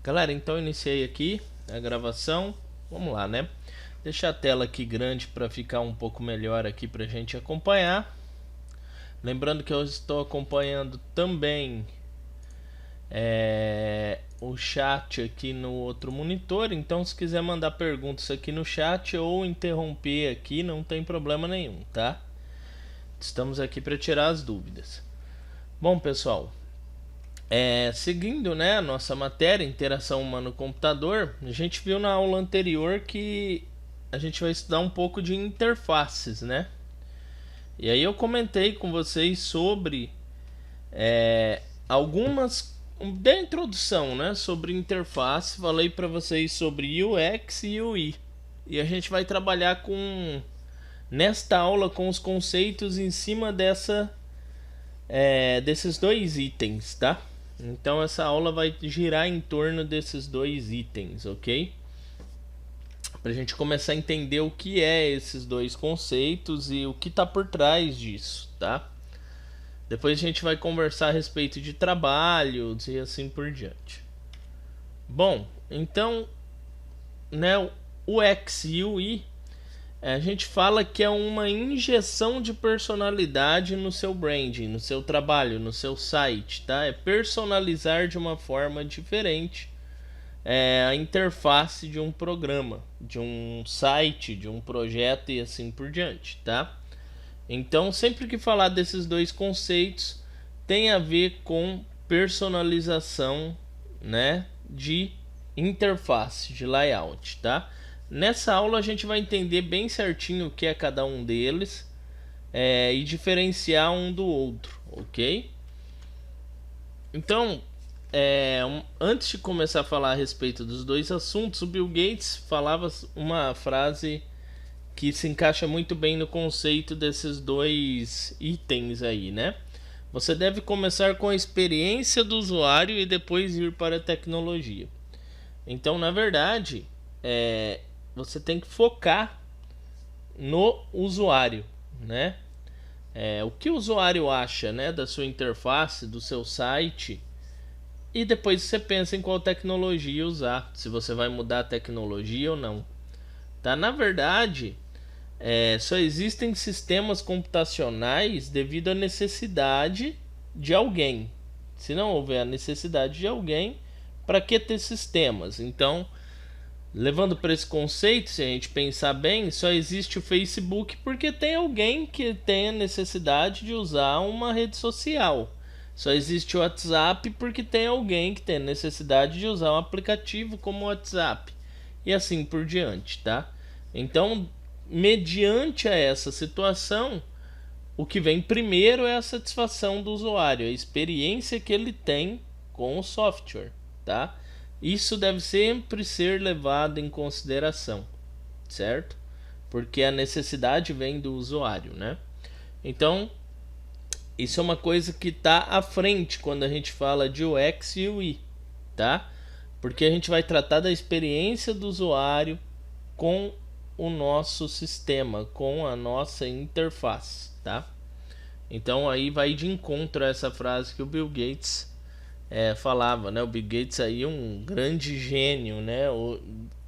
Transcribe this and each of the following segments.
Galera, então iniciei aqui a gravação. Vamos lá, né? Deixar a tela aqui grande para ficar um pouco melhor aqui para a gente acompanhar. Lembrando que eu estou acompanhando também o chat aqui no outro monitor. Então, se quiser mandar perguntas aqui no chat ou interromper aqui, não tem problema nenhum, tá? Estamos aqui para tirar as dúvidas. Bom, pessoal, seguindo, né, a nossa matéria, interação humano-computador, a gente viu na aula anterior que a gente vai estudar um pouco de interfaces, né? E aí eu comentei com vocês sobre algumas da introdução, né, sobre interface. Falei para vocês sobre UX e UI. E a gente vai trabalhar nesta aula com os conceitos em cima desses dois itens, tá? Então essa aula vai girar em torno desses dois itens, ok? Para a gente começar a entender o que é esses dois conceitos e o que está por trás disso, tá? Depois a gente vai conversar a respeito de trabalhos e assim por diante. Bom, então, né, o UX e o UI, a gente fala que é uma injeção de personalidade no seu branding, no seu trabalho, no seu site, tá? É personalizar de uma forma diferente a interface de um programa, de um site, de um projeto e assim por diante, tá? Então, sempre que falar desses dois conceitos, tem a ver com personalização, né, de interface, de layout, tá? Nessa aula a gente vai entender bem certinho o que é cada um deles e diferenciar um do outro, ok? Então, antes de começar a falar a respeito dos dois assuntos, o Bill Gates falava uma frase que se encaixa muito bem no conceito desses dois itens aí, né? Você deve começar com a experiência do usuário e depois ir para a tecnologia. Então, na verdade, você tem que focar no usuário, né? O que o usuário acha, né, da sua interface, do seu site, e depois você pensa em qual tecnologia usar, se você vai mudar a tecnologia ou não. Tá? Na verdade, só existem sistemas computacionais devido à necessidade de alguém. Se não houver a necessidade de alguém, para que ter sistemas? Então, levando para esse conceito, se a gente pensar bem, só existe o Facebook porque tem alguém que tem a necessidade de usar uma rede social. Só existe o WhatsApp porque tem alguém que tem a necessidade de usar um aplicativo como o WhatsApp. E assim por diante, tá? Então, mediante a essa situação, o que vem primeiro é a satisfação do usuário, a experiência que ele tem com o software, tá? Isso deve sempre ser levado em consideração, certo? Porque a necessidade vem do usuário, né? Então, isso é uma coisa que está à frente quando a gente fala de UX e UI, tá? Porque a gente vai tratar da experiência do usuário com o nosso sistema, com a nossa interface, tá? Então aí vai de encontro a essa frase que o Bill Gates falava, né? O Bill Gates aí um grande gênio, né?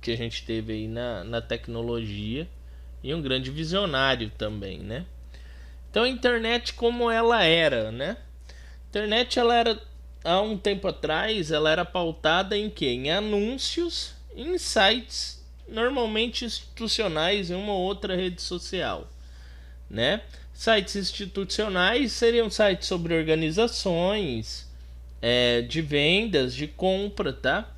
Que a gente teve aí na tecnologia e um grande visionário também, né? Então a internet como ela era, né? A internet ela era há um tempo atrás ela era pautada em quê? Em anúncios, em sites normalmente institucionais em uma ou outra rede social, né? Sites institucionais seriam sites sobre organizações, de vendas, de compra, tá?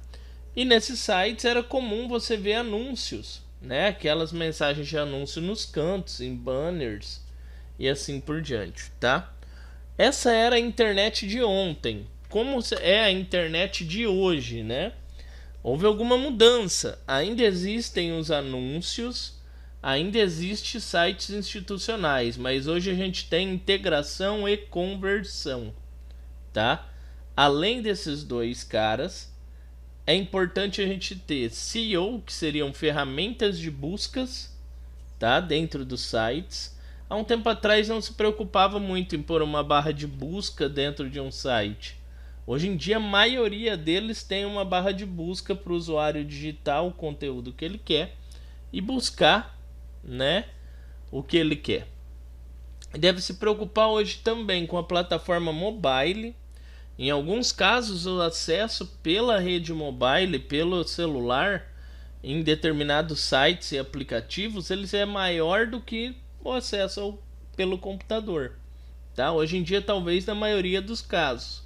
E nesses sites era comum você ver anúncios, né? Aquelas mensagens de anúncio nos cantos, em banners e assim por diante, tá? Essa era a internet de ontem. Como é a internet de hoje, né? Houve alguma mudança. Ainda existem os anúncios, ainda existem sites institucionais, mas hoje a gente tem integração e conversão, tá? Além desses dois caras, é importante a gente ter SEO, que seriam ferramentas de buscas, tá? Dentro dos sites. Há um tempo atrás não se preocupava muito em pôr uma barra de busca dentro de um site. Hoje em dia a maioria deles tem uma barra de busca para o usuário digitar o conteúdo que ele quer e buscar, né, o que ele quer. Deve se preocupar hoje também com a plataforma mobile. Em alguns casos, o acesso pela rede mobile, pelo celular, em determinados sites e aplicativos, eles é maior do que o acesso pelo computador. Tá? Hoje em dia, talvez na maioria dos casos.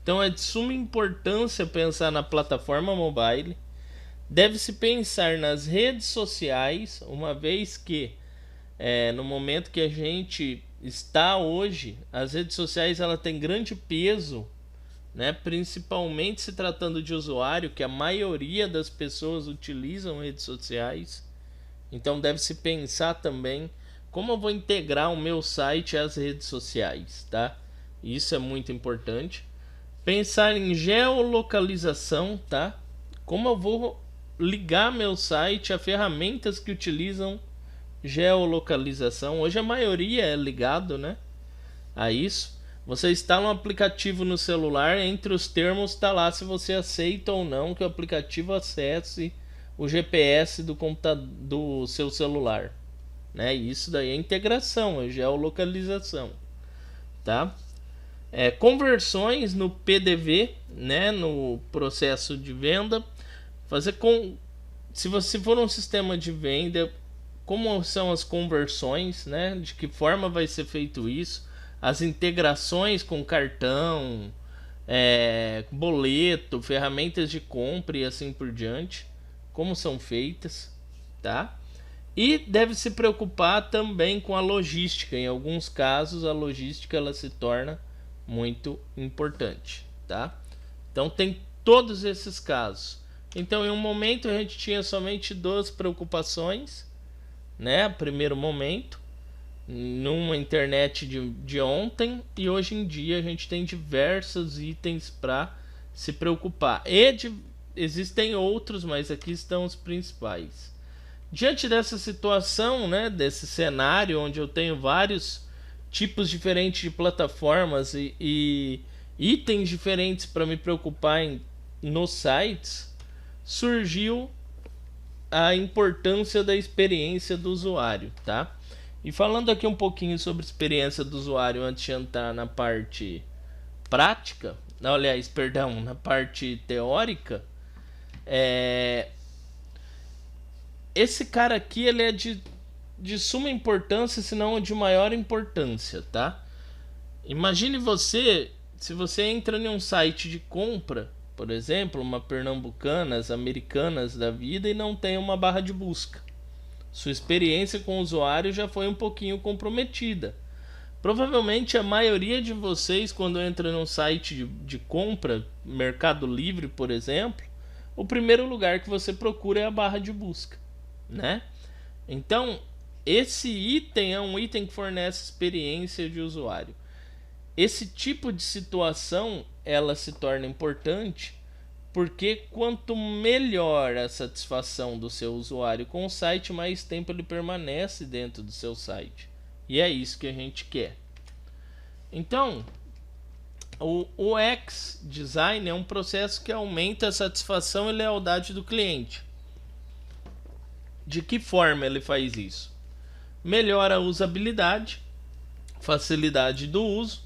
Então é de suma importância pensar na plataforma mobile. Deve-se pensar nas redes sociais, uma vez que no momento que a gente está hoje, as redes sociais ela tem grande peso, né? Principalmente se tratando de usuário, que a maioria das pessoas utilizam redes sociais. Então deve-se pensar também como eu vou integrar o meu site às redes sociais, tá? Isso é muito importante. Pensar em geolocalização, tá? Como eu vou ligar meu site a ferramentas que utilizam geolocalização. Hoje a maioria é ligado, né, a isso. Você instala um aplicativo no celular, entre os termos está lá se você aceita ou não que o aplicativo acesse o GPS do computador, do seu celular, né? Isso daí é integração, é geolocalização, tá? Conversões no PDV, né, no processo de venda, se você for um sistema de venda, como são as conversões, né, de que forma vai ser feito isso, as integrações com cartão, boleto, ferramentas de compra e assim por diante, como são feitas, tá? E deve se preocupar também com a logística. Em alguns casos a logística ela se torna muito importante, tá? Então tem todos esses casos. Então em um momento a gente tinha somente 2 preocupações, né? Primeiro momento, numa internet de ontem, e hoje em dia a gente tem diversos itens para se preocupar. Existem outros, mas aqui estão os principais. Diante dessa situação, né, desse cenário onde eu tenho vários tipos diferentes de plataformas e itens diferentes para me preocupar nos sites, surgiu a importância da experiência do usuário, tá? E falando aqui um pouquinho sobre a experiência do usuário antes de entrar na parte prática, aliás, perdão, na parte teórica, esse cara aqui ele é de suma importância, se não de maior importância, tá? Imagine se você entra em um site de compra, por exemplo, uma Pernambucanas, Americanas da vida, e não tem uma barra de busca. Sua experiência com o usuário já foi um pouquinho comprometida. Provavelmente a maioria de vocês, quando entra num site de compra, Mercado Livre, por exemplo, o primeiro lugar que você procura é a barra de busca, né? Então, esse item é um item que fornece experiência de usuário. Esse tipo de situação ela se torna importante porque quanto melhor a satisfação do seu usuário com o site, mais tempo ele permanece dentro do seu site. E é isso que a gente quer. Então, o UX Design é um processo que aumenta a satisfação e lealdade do cliente. De que forma ele faz isso? Melhora a usabilidade, facilidade do uso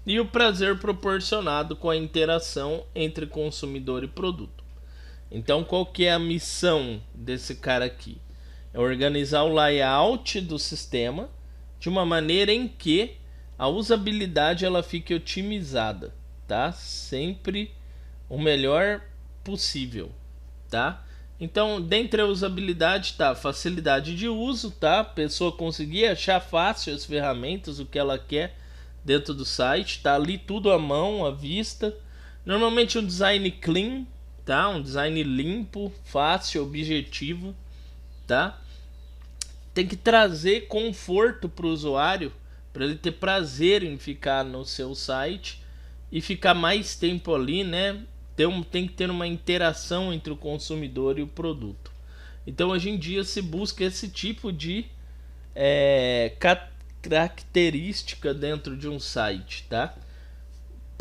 e o prazer proporcionado com a interação entre consumidor e produto. Então, qual que é a missão desse cara aqui? É organizar o layout do sistema de uma maneira em que a usabilidade ela fique otimizada, tá? Sempre o melhor possível, tá? Então, dentre a usabilidade está a facilidade de uso, tá? A pessoa conseguir achar fácil as ferramentas, o que ela quer dentro do site, tá ali tudo à mão, à vista. Normalmente um design clean, tá? Um design limpo, fácil, objetivo, tá? Tem que trazer conforto para o usuário, para ele ter prazer em ficar no seu site e ficar mais tempo ali, né? Tem que ter uma interação entre o consumidor e o produto. Então hoje em dia se busca esse tipo de característica dentro de um site, tá?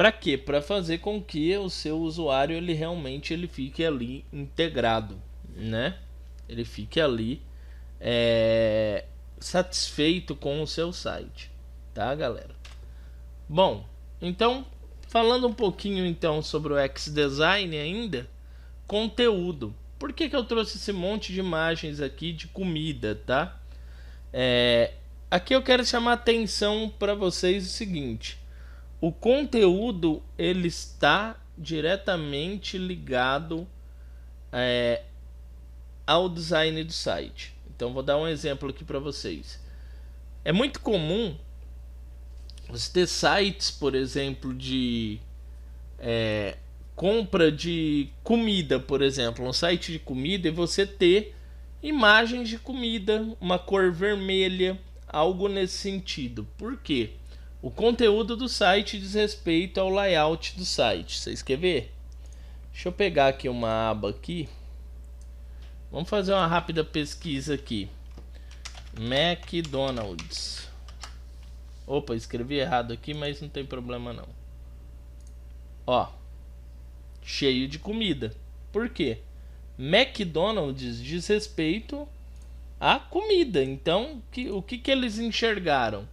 Para quê? Para fazer com que o seu usuário ele realmente ele fique ali integrado, né? Ele fique ali satisfeito com o seu site, tá, galera? Bom, então falando um pouquinho então sobre o X-Design ainda, conteúdo. Por que eu trouxe esse monte de imagens aqui de comida, tá? Aqui eu quero chamar a atenção para vocês o seguinte: o conteúdo ele está diretamente ligado ao design do site. Então vou dar um exemplo aqui para vocês. É muito comum você ter sites, por exemplo, de compra de comida, por exemplo, um site de comida, e você ter imagens de comida, uma cor vermelha, algo nesse sentido. Por quê? O conteúdo do site diz respeito ao layout do site. Vocês querem ver? Deixa eu pegar aqui uma aba aqui. Vamos fazer uma rápida pesquisa aqui. McDonald's. Opa, escrevi errado aqui, mas não tem problema não. Ó, cheio de comida. Por quê? McDonald's diz respeito à comida. Então, o que eles enxergaram?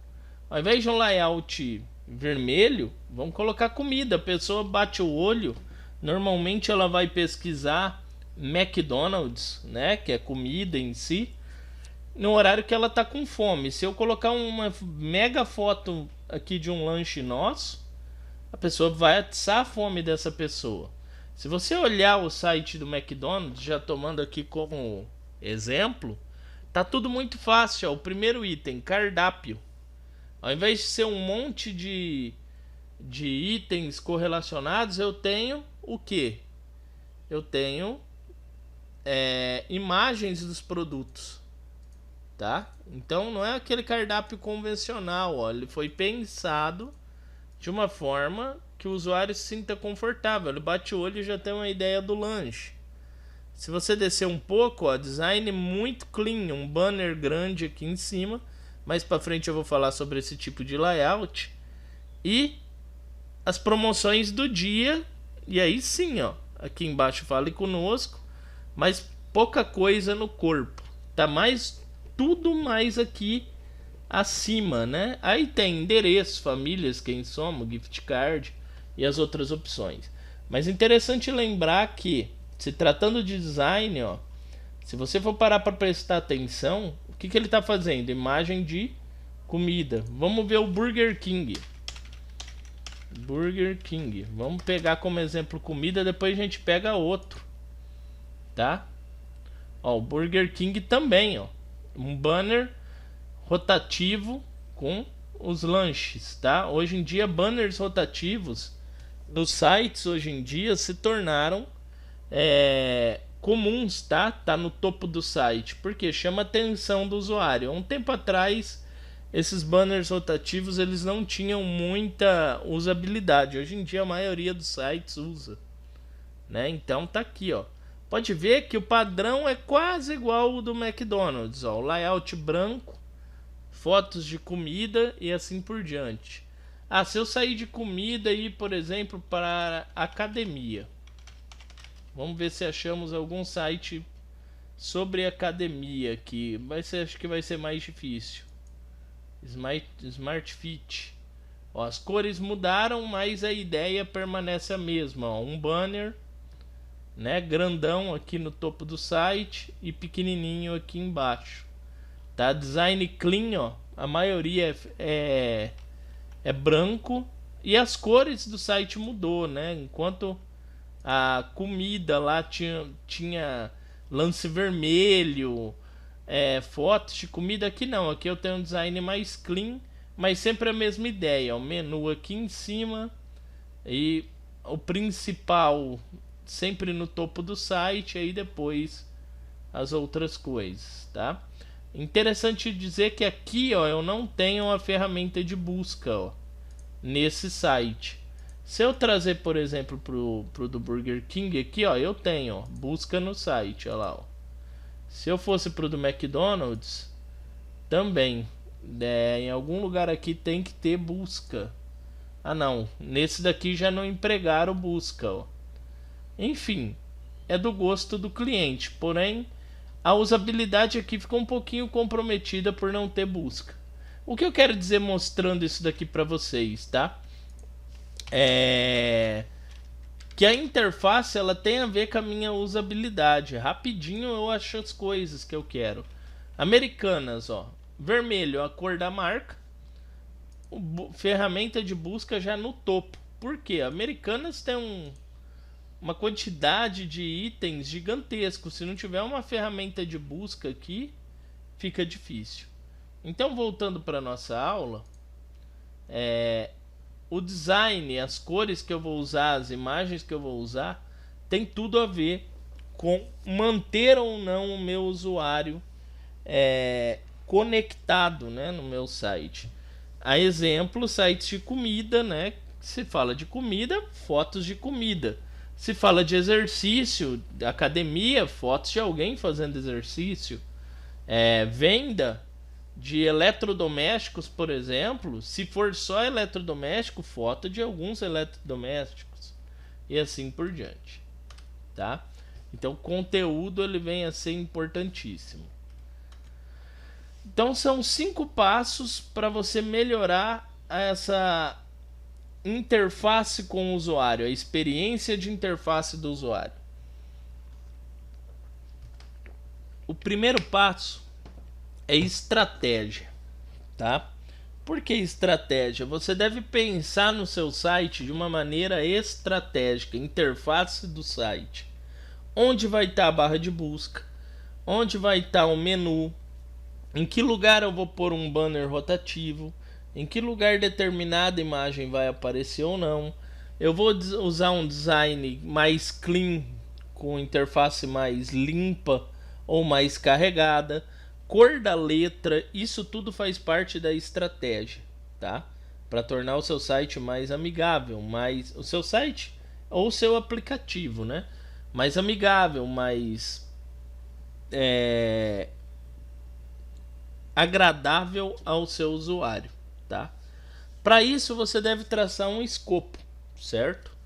Ao invés de um layout vermelho, vamos colocar comida. A pessoa bate o olho, normalmente ela vai pesquisar McDonald's, né, que é comida em si, no horário que ela tá com fome. Se eu colocar uma mega foto aqui de um lanche nosso, a pessoa vai atiçar a fome dessa pessoa. Se você olhar o site do McDonald's, já tomando aqui como exemplo, tá tudo muito fácil. Ó. O primeiro item, cardápio. Ao invés de ser um monte de itens correlacionados, eu tenho o quê? Eu tenho imagens dos produtos, tá? Então não é aquele cardápio convencional, ó. Ele foi pensado de uma forma que o usuário se sinta confortável. Ele bate o olho e já tem uma ideia do lanche. Se você descer um pouco, ó, design muito clean, um banner grande aqui em cima. Mais para frente eu vou falar sobre esse tipo de layout. E as promoções do dia. E aí sim, ó, aqui embaixo fale conosco. Mas pouca coisa no corpo. Tá mais tudo mais aqui acima, né? Aí tem endereço, famílias, quem somos, gift card e as outras opções. Mas interessante lembrar que, se tratando de design, ó, se você for parar para prestar atenção, o que ele está fazendo? Imagem de comida. Vamos ver o Burger King. Burger King. Vamos pegar como exemplo comida, depois a gente pega outro, tá? Ó, o Burger King também, ó, um banner rotativo com os lanches, tá? Hoje em dia, banners rotativos nos sites hoje em dia se tornaram comuns, tá? Tá no topo do site, porque chama a atenção do usuário. Há um tempo atrás, esses banners rotativos eles não tinham muita usabilidade. Hoje em dia, a maioria dos sites usa, né? Então tá aqui, ó. Pode ver que o padrão é quase igual ao do McDonald's, ó. O layout branco, fotos de comida e assim por diante. Ah, se eu sair de comida e ir, por exemplo, para academia. Vamos ver se achamos algum site sobre academia aqui. Acho que vai ser mais difícil. Smart Fit. Ó, as cores mudaram, mas a ideia permanece a mesma. Ó, um banner, né, grandão aqui no topo do site e pequenininho aqui embaixo. Tá? Design clean, ó. A maioria é branco e as cores do site mudou, né? Enquanto a comida lá tinha lance vermelho, fotos de comida, aqui não. Aqui eu tenho um design mais clean, mas sempre a mesma ideia. O menu aqui em cima e o principal sempre no topo do site, aí depois as outras coisas, tá? Interessante dizer que aqui, ó, eu não tenho uma ferramenta de busca, ó, nesse site. Se eu trazer, por exemplo, pro do Burger King aqui, ó, eu tenho, ó, busca no site, ó lá, ó. Se eu fosse pro do McDonald's, também, em algum lugar aqui tem que ter busca, Ah não, nesse daqui já não empregaram busca, ó. Enfim, é do gosto do cliente, porém a usabilidade aqui ficou um pouquinho comprometida por não ter busca. O que eu quero dizer mostrando isso daqui para vocês, tá? É que a interface ela tem a ver com a minha usabilidade. Rapidinho eu acho as coisas que eu quero. Americanas, ó, vermelho, a cor da marca. Ferramenta de busca já no topo. Por quê? Americanas tem uma quantidade de itens gigantesco. Se não tiver uma ferramenta de busca aqui, fica difícil. Então, voltando para nossa aula, o design, as cores que eu vou usar, as imagens que eu vou usar, tem tudo a ver com manter ou não o meu usuário conectado, né, no meu site. A exemplo, sites de comida, né? Se fala de comida, fotos de comida. Se fala de exercício, academia, fotos de alguém fazendo exercício. Venda de eletrodomésticos, por exemplo, se for só eletrodoméstico, foto de alguns eletrodomésticos e assim por diante, tá? Então, conteúdo ele vem a ser importantíssimo. Então, são 5 passos para você melhorar essa interface com o usuário, a experiência de interface do usuário. O primeiro passo é estratégia, tá? Por que estratégia? Você deve pensar no seu site de uma maneira estratégica, interface do site. Onde vai estar a barra de busca? Onde vai estar o menu? Em que lugar eu vou pôr um banner rotativo? Em que lugar determinada imagem vai aparecer ou não? Eu vou usar um design mais clean, com interface mais limpa ou mais carregada. Cor da letra, isso tudo faz parte da estratégia, tá? Para tornar o seu site mais amigável, mais o seu site ou o seu aplicativo, né? Mais amigável, mais agradável ao seu usuário, tá? Para isso você deve traçar um escopo, certo?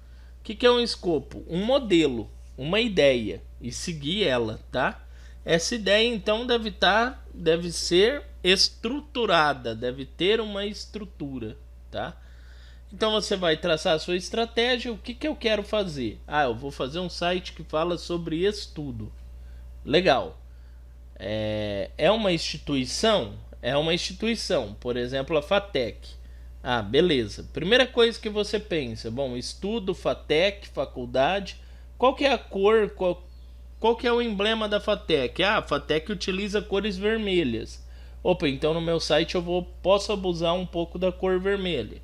O que é um escopo? Um modelo, uma ideia e seguir ela, tá? Essa ideia então deve ser estruturada, deve ter uma estrutura, tá? Então você vai traçar a sua estratégia. O que eu quero fazer? Eu vou fazer um site que fala sobre estudo. Legal. É uma instituição? É uma instituição, por exemplo a FATEC. Beleza. Primeira coisa que você pensa, bom, estudo, FATEC, faculdade. Qual que é a cor, qual que é o emblema da FATEC? A FATEC utiliza cores vermelhas. Opa, então no meu site posso abusar um pouco da cor vermelha.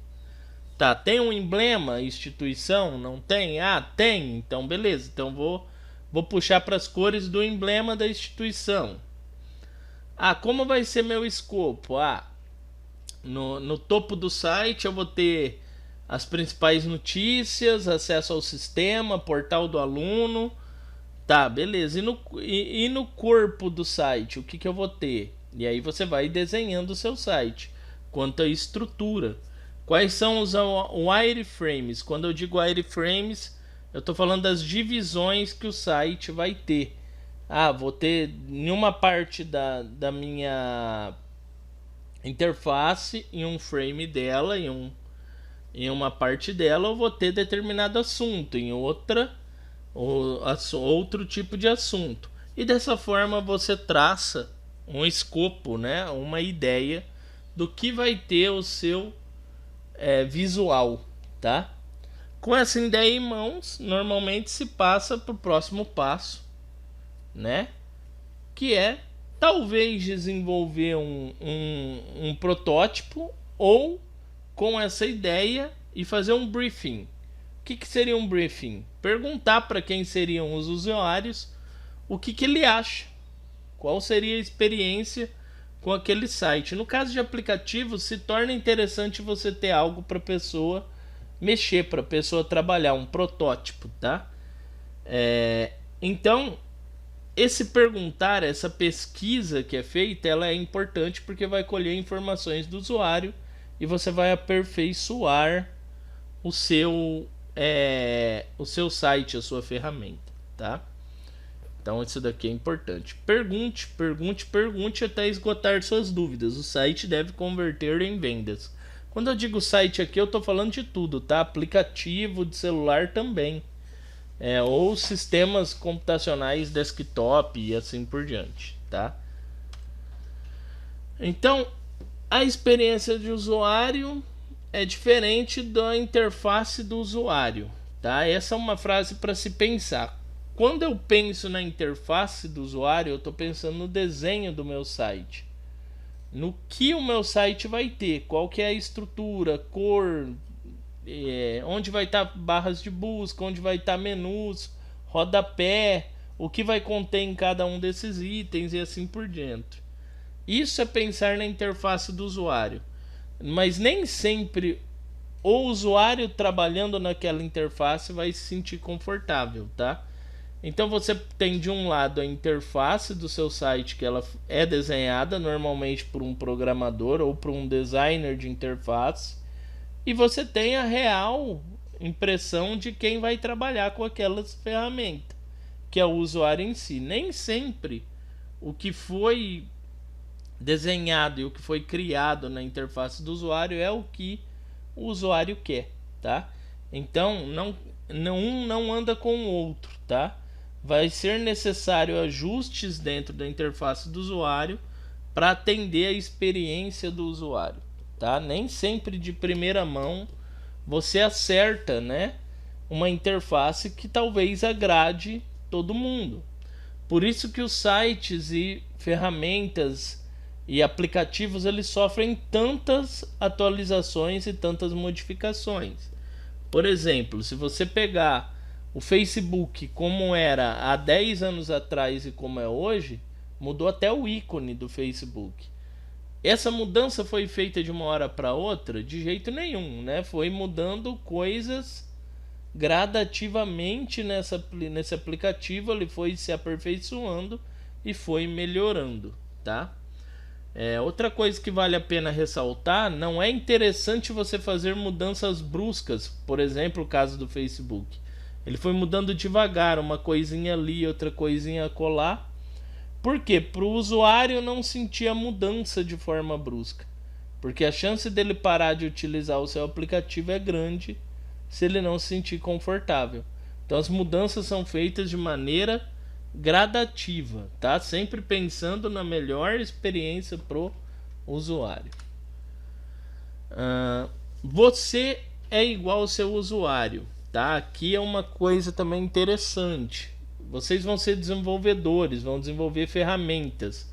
Tá, tem um emblema, instituição? Não tem? Tem. Então beleza. Então vou puxar para as cores do emblema da instituição. Como vai ser meu escopo? No topo do site eu vou ter as principais notícias, acesso ao sistema, portal do aluno. Tá, beleza. E no corpo do site, o que eu vou ter? E aí você vai desenhando o seu site. Quanto à estrutura. Quais são os wireframes? Quando eu digo wireframes, eu estou falando das divisões que o site vai ter. Vou ter em uma parte da minha interface, em um frame dela, em uma parte dela, eu vou ter determinado assunto, em outra outro tipo de assunto. E dessa forma você traça um escopo, né? Uma ideia do que vai ter o seu visual, tá? Com essa ideia em mãos, normalmente se passa para o próximo passo, né? Que é talvez desenvolver um protótipo, ou com essa ideia e fazer um briefing. O que seria um briefing? Perguntar para quem seriam os usuários o que ele acha, qual seria a experiência com aquele site. No caso de aplicativos, se torna interessante você ter algo para a pessoa mexer, para a pessoa trabalhar, um protótipo, tá? Então, esse perguntar, essa pesquisa que é feita, ela é importante porque vai colher informações do usuário e você vai aperfeiçoar o seu site, a sua ferramenta, tá? Então isso daqui é importante. Pergunte, pergunte, pergunte até esgotar suas dúvidas. O site deve converter em vendas. Quando eu digo site aqui, eu estou falando de tudo, tá? Aplicativo de celular também. Ou sistemas computacionais desktop e assim por diante, tá? Então, a experiência de usuário é diferente da interface do usuário, tá? Essa é uma frase para se pensar. Quando eu penso na interface do usuário, eu estou pensando no desenho do meu site, no que o meu site vai ter, qual que é a estrutura, cor, onde vai estar barras de busca, onde vai estar menus, rodapé, o que vai conter em cada um desses itens e assim por diante. Isso é pensar na interface do usuário, mas nem sempre o usuário trabalhando naquela interface vai se sentir confortável, tá? Então você tem de um lado a interface do seu site, que ela é desenhada normalmente por um programador ou por um designer de interface, e você tem a real impressão de quem vai trabalhar com aquelas ferramentas, que é o usuário em si. Nem sempre o que foi desenhado e o que foi criado na interface do usuário é o que o usuário quer, tá? Então um não anda com o outro, tá? Vai ser necessário ajustes dentro da interface do usuário para atender a experiência do usuário, tá? Nem sempre de primeira mão você acerta, né, uma interface que talvez agrade todo mundo. Por isso que os sites e ferramentas e aplicativos eles sofrem tantas atualizações e tantas modificações. Por exemplo, se você pegar o Facebook como era há 10 anos atrás e como é hoje, mudou até o ícone do Facebook. Essa mudança foi feita de uma hora para outra? De jeito nenhum, né? Foi mudando coisas gradativamente nesse aplicativo, ele foi se aperfeiçoando e foi melhorando, tá? Outra coisa que vale a pena ressaltar, não é interessante você fazer mudanças bruscas, por exemplo, o caso do Facebook. Ele foi mudando devagar, uma coisinha ali, outra coisinha acolá. Por quê? Para o usuário não sentir a mudança de forma brusca. Porque a chance dele parar de utilizar o seu aplicativo é grande se ele não se sentir confortável. Então as mudanças são feitas de maneira gradativa, tá? Sempre pensando na melhor experiência pro usuário. Você é igual ao seu usuário, tá? Aqui é uma coisa também interessante. Vocês vão ser desenvolvedores, vão desenvolver ferramentas.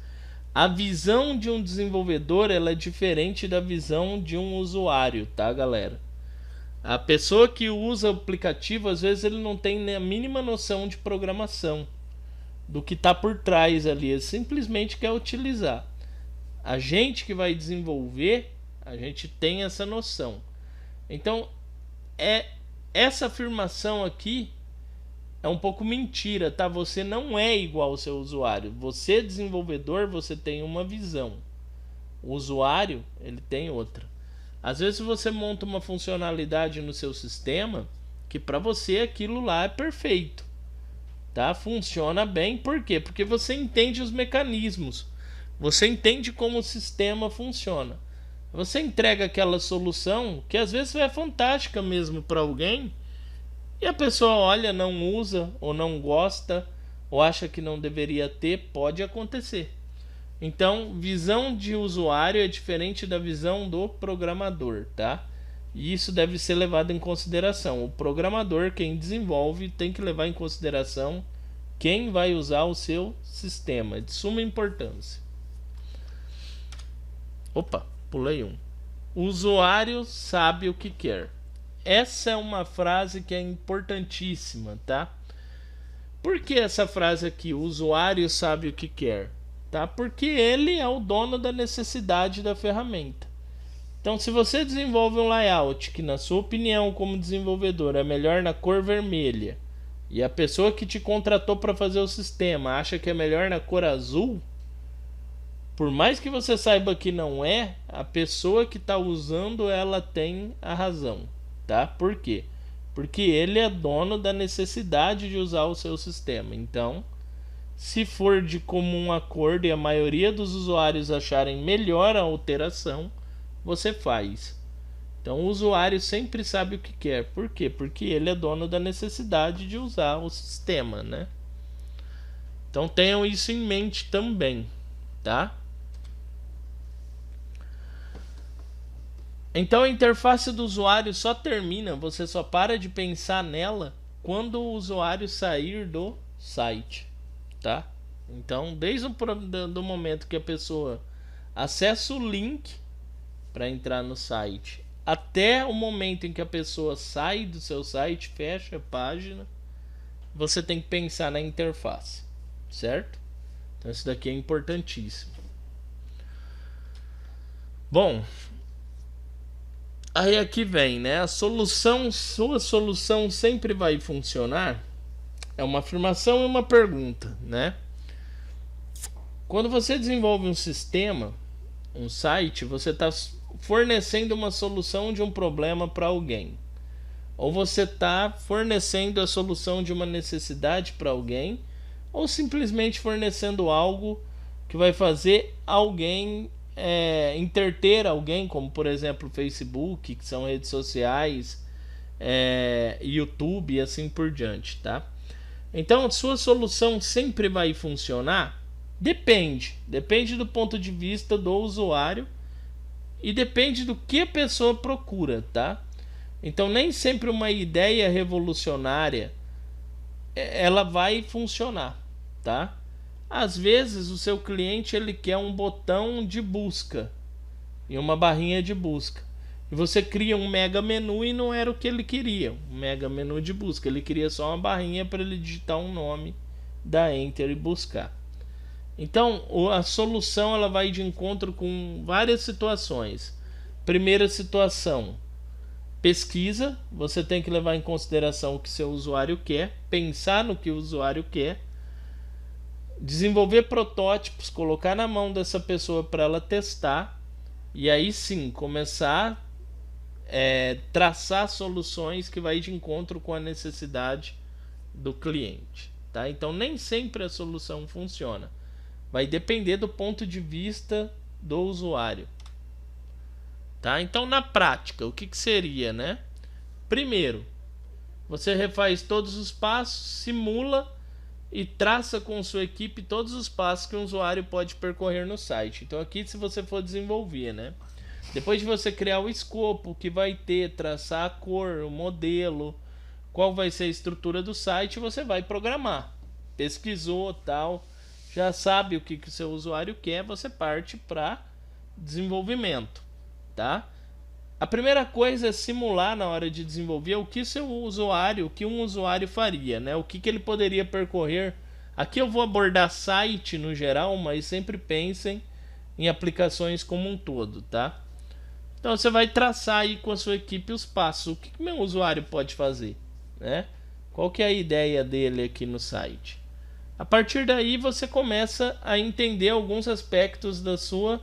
A visão de um desenvolvedor ela é diferente da visão de um usuário, tá, galera? A pessoa que usa o aplicativo, às vezes ele não tem nem a mínima noção de programação, do que está por trás ali, ele simplesmente quer utilizar. A gente que vai desenvolver, a gente tem essa noção. Então, essa afirmação aqui é um pouco mentira, tá? Você não é igual ao seu usuário. Você, desenvolvedor, você tem uma visão. O usuário, ele tem outra. Às vezes você monta uma funcionalidade no seu sistema que para você aquilo lá é perfeito, tá? Funciona bem, por quê? Porque você entende os mecanismos. Você entende como o sistema funciona. Você entrega aquela solução que às vezes é fantástica mesmo para alguém e a pessoa olha, não usa ou não gosta ou acha que não deveria ter, pode acontecer. Então, visão de usuário é diferente da visão do programador, tá? E isso deve ser levado em consideração. O programador, quem desenvolve, tem que levar em consideração quem vai usar o seu sistema, é de suma importância. Opa, pulei um. O usuário sabe o que quer. Essa é uma frase que é importantíssima, tá? Por que essa frase aqui? O usuário sabe o que quer, tá? Porque ele é o dono da necessidade da ferramenta. Então, se você desenvolve um layout que, na sua opinião, como desenvolvedor, é melhor na cor vermelha, e a pessoa que te contratou para fazer o sistema acha que é melhor na cor azul, por mais que você saiba que não é, a pessoa que está usando ela tem a razão, tá? Por quê? Porque ele é dono da necessidade de usar o seu sistema. Então, se for de comum acordo e a maioria dos usuários acharem melhor a alteração, você faz. Então o usuário sempre sabe o que quer. Por quê? Porque ele é dono da necessidade de usar o sistema, né? Então tenham isso em mente também, tá? Então a interface do usuário só termina, você só para de pensar nela quando o usuário sair do site, tá? Então desde do momento que a pessoa acessa o link para entrar no site até o momento em que a pessoa sai do seu site, fecha a página, você tem que pensar na interface, certo? Então isso daqui é importantíssimo. Bom, aí aqui vem, né? Sua solução sempre vai funcionar? É uma afirmação e uma pergunta, né? Quando você desenvolve um sistema, um site, você está fornecendo uma solução de um problema para alguém. Ou você está fornecendo a solução de uma necessidade para alguém, ou simplesmente fornecendo algo que vai fazer alguém interter alguém, como por exemplo o Facebook, que são redes sociais, YouTube e assim por diante, tá? Então, sua solução sempre vai funcionar? Depende do ponto de vista do usuário e depende do que a pessoa procura, tá? Então, nem sempre uma ideia revolucionária ela vai funcionar, tá? Às vezes o seu cliente ele quer um botão de busca e uma barrinha de busca. E você cria um mega menu e não era o que ele queria, um mega menu de busca. Ele queria só uma barrinha para ele digitar um nome, dar enter e buscar. Então, a solução ela vai de encontro com várias situações. Primeira situação, pesquisa. Você tem que levar em consideração o que seu usuário quer, pensar no que o usuário quer, desenvolver protótipos, colocar na mão dessa pessoa para ela testar, e aí sim começar traçar soluções que vai de encontro com a necessidade do cliente, tá? Então nem sempre a solução funciona, vai depender do ponto de vista do usuário, tá? Então na prática o que seria, né? Primeiro, você refaz todos os passos, simula e traça com sua equipe todos os passos que o usuário pode percorrer no site. Então aqui, se você for desenvolver, né? Depois de você criar o escopo que vai ter, traçar a cor, o modelo, qual vai ser a estrutura do site, você vai programar. Pesquisou, tal, já sabe o que o seu usuário quer, você parte para desenvolvimento, tá? A primeira coisa é simular na hora de desenvolver o que um usuário faria, né? O que ele poderia percorrer. Aqui eu vou abordar site no geral, mas sempre pensem em aplicações como um todo, tá? Então você vai traçar aí com a sua equipe os passos. O que meu usuário pode fazer, né? Qual que é a ideia dele aqui no site? A partir daí você começa a entender alguns aspectos da sua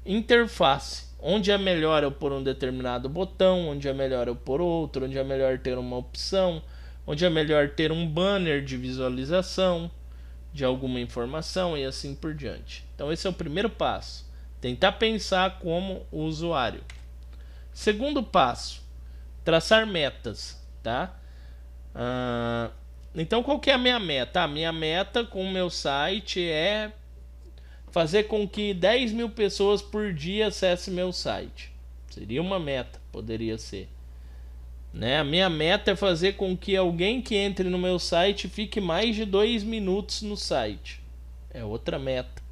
interface. Onde é melhor eu pôr um determinado botão, onde é melhor eu pôr outro, onde é melhor ter uma opção, onde é melhor ter um banner de visualização de alguma informação e assim por diante. Então esse é o primeiro passo. Tentar pensar como o usuário. Segundo passo, traçar metas, tá? Então qual que é a minha meta? A minha meta com o meu site é fazer com que 10 mil pessoas por dia acessem meu site. Seria uma meta, poderia ser, né? A minha meta é fazer com que alguém que entre no meu site fique mais de 2 minutos no site. É outra meta,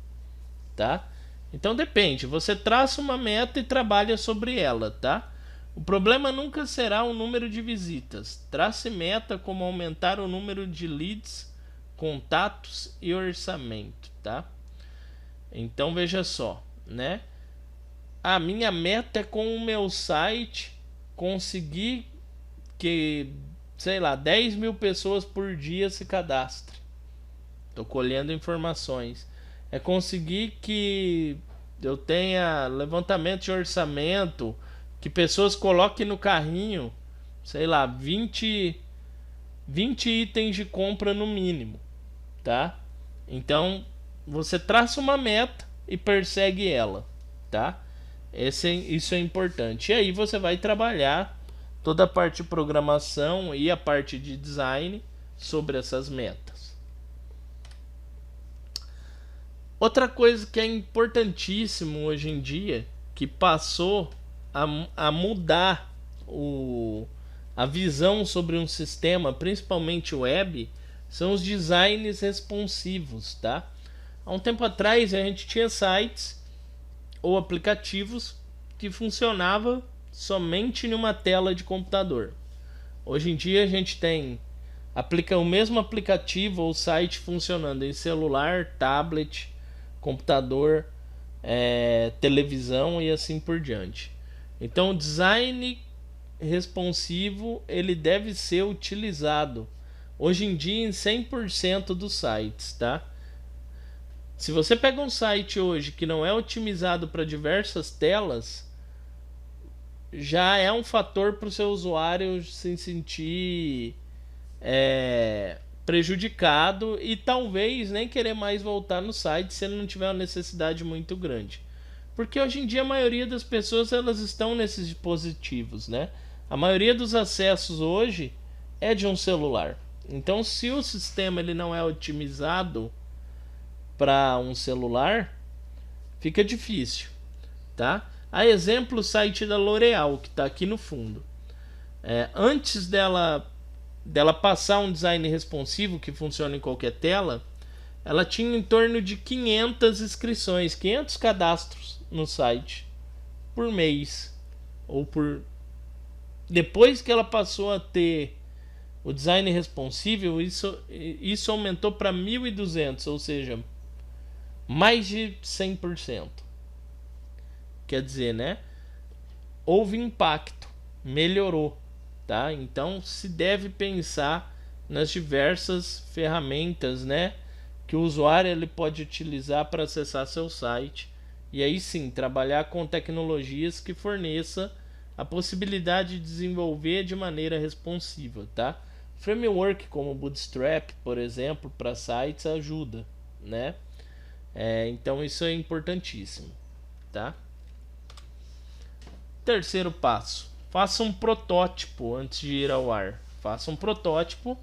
tá? Então depende, você traça uma meta e trabalha sobre ela, tá? O problema nunca será o número de visitas. Trace meta como aumentar o número de leads, contatos e orçamento, tá? Então veja só, né? A minha meta é com o meu site conseguir que, sei lá, 10 mil pessoas por dia se cadastrem. Estou colhendo informações. É conseguir que eu tenha levantamento de orçamento, que pessoas coloquem no carrinho sei lá, 20 itens de compra no mínimo, tá? Então você traça uma meta e persegue ela, tá? Isso é importante. E aí você vai trabalhar toda a parte de programação e a parte de design sobre essas metas. Outra coisa que é importantíssimo hoje em dia, que passou a mudar a visão sobre um sistema, principalmente web, são os designs responsivos, tá? Há um tempo atrás a gente tinha sites ou aplicativos que funcionavam somente em uma tela de computador. Hoje em dia a gente tem o mesmo aplicativo ou site funcionando em celular, tablet, computador, televisão e assim por diante. Então o design responsivo ele deve ser utilizado hoje em dia em 100% dos sites, tá? Se você pega um site hoje que não é otimizado para diversas telas, já é um fator para o seu usuário se sentir prejudicado e talvez nem querer mais voltar no site se ele não tiver uma necessidade muito grande. Porque hoje em dia a maioria das pessoas elas estão nesses dispositivos, né? A maioria dos acessos hoje é de um celular. Então, se o sistema ele não é otimizado para um celular, fica difícil, tá? A exemplo, o site da L'Oréal, que está aqui no fundo. Antes dela passar um design responsivo que funciona em qualquer tela, ela tinha em torno de 500 inscrições, 500 cadastros no site por mês. Depois que ela passou a ter o design responsivo, isso aumentou para 1.200, ou seja, mais de 100%. Quer dizer, né? Houve impacto, melhorou, tá? Então se deve pensar nas diversas ferramentas, né, que o usuário ele pode utilizar para acessar seu site e aí sim trabalhar com tecnologias que forneça a possibilidade de desenvolver de maneira responsiva, tá? Framework como Bootstrap, por exemplo, para sites ajuda, né? Então isso é importantíssimo, tá? Terceiro passo: faça um protótipo antes de ir ao ar. Faça um protótipo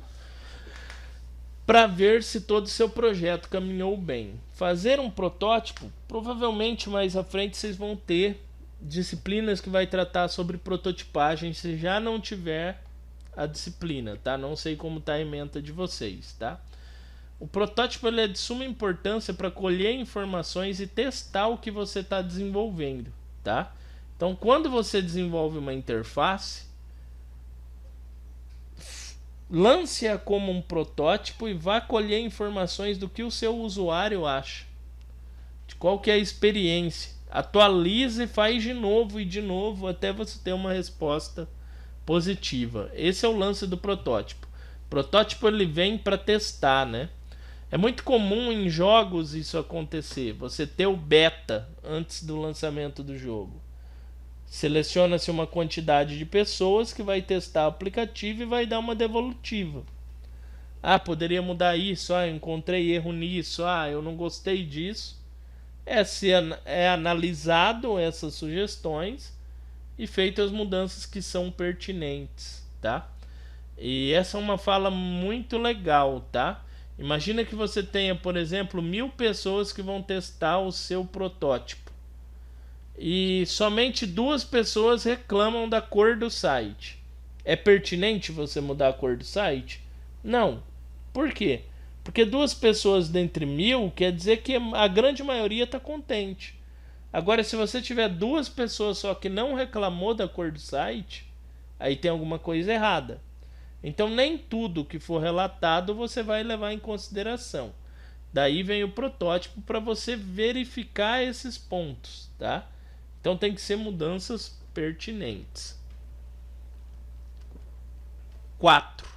para ver se todo o seu projeto caminhou bem. Fazer um protótipo, provavelmente mais à frente vocês vão ter disciplinas que vai tratar sobre prototipagem se já não tiver a disciplina, tá? Não sei como tá a ementa de vocês, tá? O protótipo ele é de suma importância para colher informações e testar o que você está desenvolvendo, tá? Então, quando você desenvolve uma interface, lance-a como um protótipo e vá colher informações do que o seu usuário acha, de qual que é a experiência. Atualize e faz de novo até você ter uma resposta positiva. Esse é o lance do protótipo. O protótipo ele vem para testar, né? É muito comum em jogos isso acontecer. Você ter o beta antes do lançamento do jogo. Seleciona-se uma quantidade de pessoas que vai testar o aplicativo e vai dar uma devolutiva. Ah, poderia mudar isso. Ah, eu encontrei erro nisso. Ah, eu não gostei disso. É analisado essas sugestões e feitas as mudanças que são pertinentes, tá? E essa é uma fala muito legal, tá? Imagina que você tenha, por exemplo, 1.000 pessoas que vão testar o seu protótipo e somente 2 pessoas reclamam da cor do site. É pertinente você mudar a cor do site? Não. Por quê? Porque 2 pessoas dentre 1.000 quer dizer que a grande maioria está contente. Agora, se você tiver 2 pessoas só que não reclamou da cor do site, aí tem alguma coisa errada. Então, nem tudo que for relatado você vai levar em consideração. Daí vem o protótipo para você verificar esses pontos, tá? Então, tem que ser mudanças pertinentes. 4.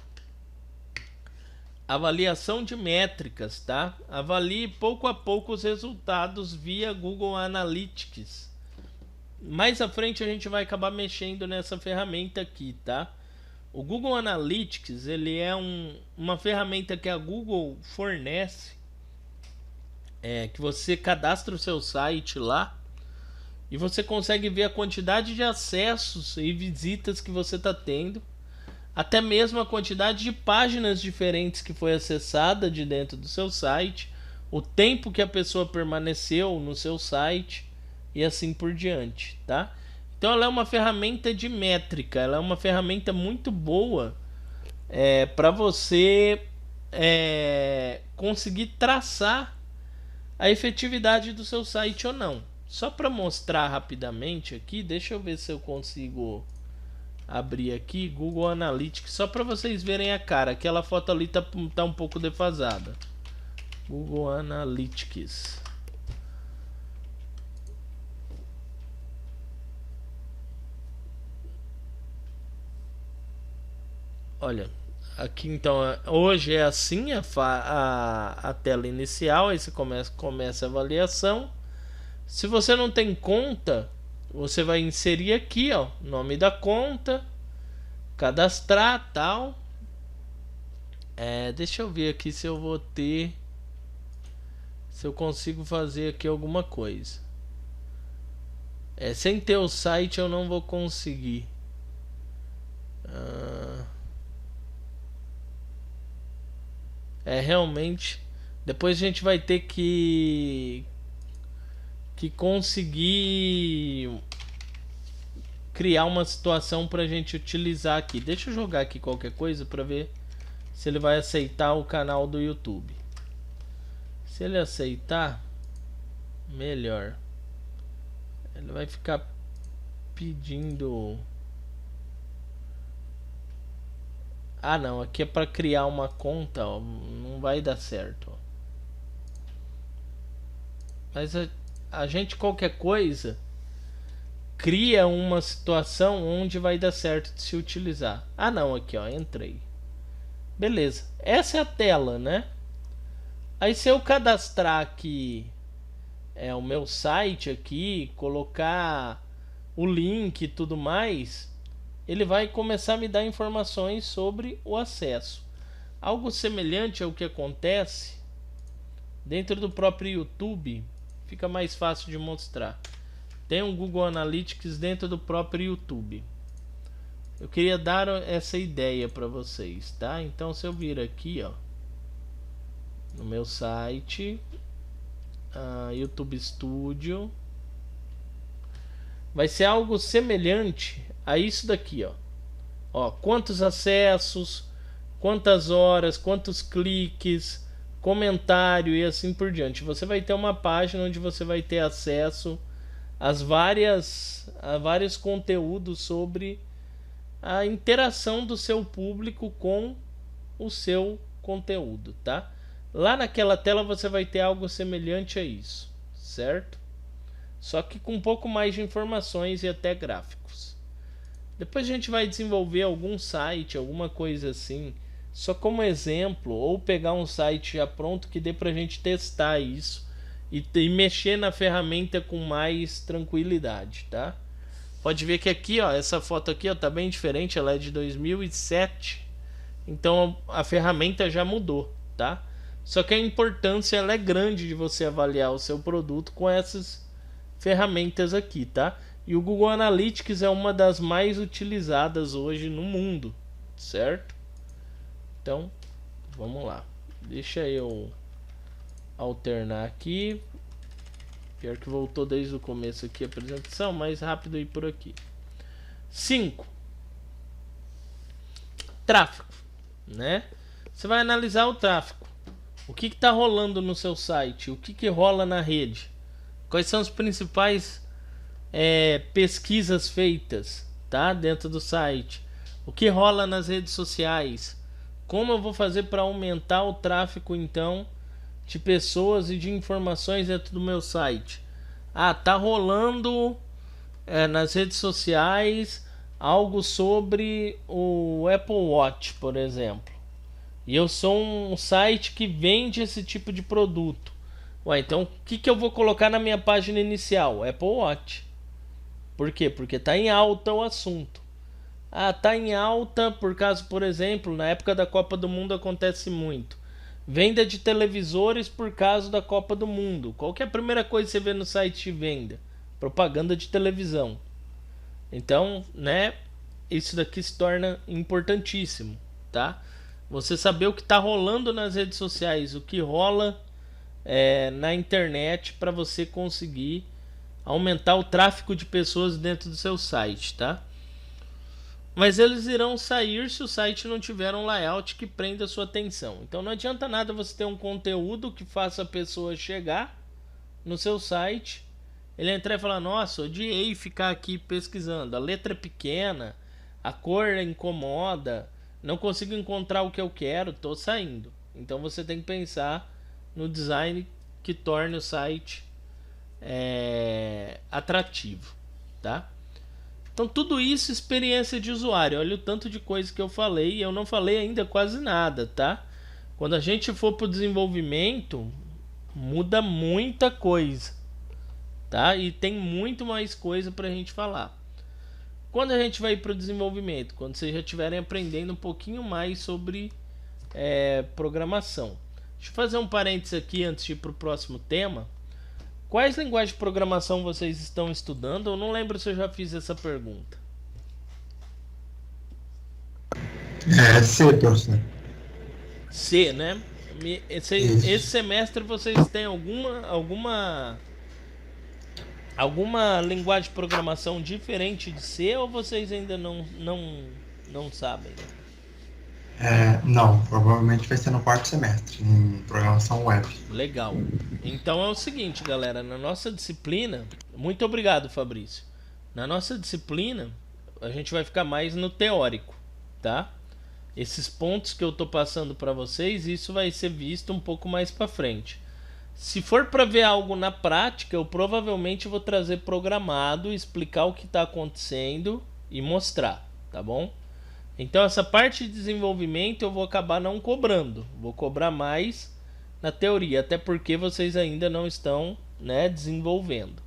Avaliação de métricas, tá? Avalie pouco a pouco os resultados via Google Analytics. Mais à frente a gente vai acabar mexendo nessa ferramenta aqui, tá? O Google Analytics, ele é uma ferramenta que a Google fornece, que você cadastra o seu site lá e você consegue ver a quantidade de acessos e visitas que você está tendo, até mesmo a quantidade de páginas diferentes que foi acessada de dentro do seu site, o tempo que a pessoa permaneceu no seu site e assim por diante, tá? Então ela é uma ferramenta de métrica, ela é uma ferramenta muito boa para você conseguir traçar a efetividade do seu site ou não. Só para mostrar rapidamente aqui, deixa eu ver se eu consigo abrir aqui Google Analytics, só para vocês verem a cara. Aquela foto ali tá um pouco defasada. Google Analytics. Olha, aqui então, hoje é assim a tela inicial, aí você começa a avaliação. Se você não tem conta, você vai inserir aqui, ó, nome da conta, cadastrar, tal. Deixa eu ver aqui se eu vou ter, se eu consigo fazer aqui alguma coisa. Sem ter o site eu não vou conseguir. Realmente, depois a gente vai ter que conseguir criar uma situação para a gente utilizar aqui. Deixa eu jogar aqui qualquer coisa para ver se ele vai aceitar o canal do YouTube. Se ele aceitar, melhor. Ele vai ficar pedindo... Ah não, aqui é para criar uma conta, ó. Não vai dar certo, ó. Mas a gente, qualquer coisa, cria uma situação onde vai dar certo de se utilizar. Ah não, aqui ó, entrei. Beleza, essa é a tela, né? Aí se eu cadastrar aqui o meu site aqui, colocar o link e tudo mais, ele vai começar a me dar informações sobre o acesso. Algo semelhante ao que acontece dentro do próprio YouTube, fica mais fácil de mostrar. Tem um Google Analytics dentro do próprio YouTube. Eu queria dar essa ideia para vocês, tá? Então se eu vir aqui, ó, no meu site, YouTube Studio, vai ser algo semelhante a isso daqui, ó. Quantos acessos, quantas horas, quantos cliques, comentário e assim por diante. Você vai ter uma página onde você vai ter acesso a vários conteúdos sobre a interação do seu público com o seu conteúdo, tá? Lá naquela tela você vai ter algo semelhante a isso, certo? Só que com um pouco mais de informações e até gráficos. Depois a gente vai desenvolver algum site, alguma coisa assim, só como exemplo, ou pegar um site já pronto que dê pra gente testar isso e mexer na ferramenta com mais tranquilidade, tá? Pode ver que aqui, ó, essa foto aqui, ó, tá bem diferente, ela é de 2007. Então a ferramenta já mudou, tá? Só que a importância ela é grande de você avaliar o seu produto com essas ferramentas aqui, tá? E o Google Analytics é uma das mais utilizadas hoje no mundo, certo? Então, vamos lá. Deixa eu alternar aqui. Pior que voltou desde o começo aqui a apresentação, mais rápido ir por aqui. 5. Tráfego, né? Você vai analisar o tráfego. O que está rolando no seu site? O que rola na rede? Quais são as principais pesquisas feitas, tá? Dentro do site? O que rola nas redes sociais? Como eu vou fazer para aumentar o tráfego então de pessoas e de informações dentro do meu site? Tá rolando nas redes sociais algo sobre o Apple Watch, por exemplo. E eu sou um site que vende esse tipo de produto. Então o que eu vou colocar na minha página inicial? Apple Watch. Por quê? Porque está em alta o assunto. Ah, tá em alta por causa, por exemplo, na época da Copa do Mundo acontece muito. Venda de televisores por causa da Copa do Mundo. Qual que é a primeira coisa que você vê no site de venda? Propaganda de televisão. Então, né, isso daqui se torna importantíssimo, tá? Você saber o que está rolando nas redes sociais, o que rola na internet para você conseguir aumentar o tráfego de pessoas dentro do seu site, tá? Mas eles irão sair se o site não tiver um layout que prenda a sua atenção. Então não adianta nada você ter um conteúdo que faça a pessoa chegar no seu site, ele entrar e falar: nossa, odiei ficar aqui pesquisando, a letra é pequena, a cor incomoda, não consigo encontrar o que eu quero, tô saindo. Então você tem que pensar no design que torne o site atrativo, tá? Então tudo isso experiência de usuário. Olha o tanto de coisa que eu falei e eu não falei ainda quase nada, tá? Quando a gente for para o desenvolvimento, muda muita coisa, tá? E tem muito mais coisa para a gente falar. Quando a gente vai para o desenvolvimento, quando vocês já estiverem aprendendo um pouquinho mais sobre programação. Deixa eu fazer um parênteses aqui antes de ir para o próximo tema. Quais linguagens de programação vocês estão estudando? Eu não lembro se eu já fiz essa pergunta. C, professor. C, né? Esse semestre vocês têm alguma linguagem de programação diferente de C ou vocês ainda não sabem? Não, provavelmente vai ser no quarto semestre, em programação web. Legal. Então é o seguinte, galera, na nossa disciplina, muito obrigado, Fabrício. Na nossa disciplina, a gente vai ficar mais no teórico, tá? Esses pontos que eu tô passando para vocês, isso vai ser visto um pouco mais para frente. Se for para ver algo na prática, eu provavelmente vou trazer programado, explicar o que está acontecendo e mostrar, tá bom? Então essa parte de desenvolvimento eu vou acabar não cobrando, vou cobrar mais na teoria, até porque vocês ainda não estão, né, desenvolvendo.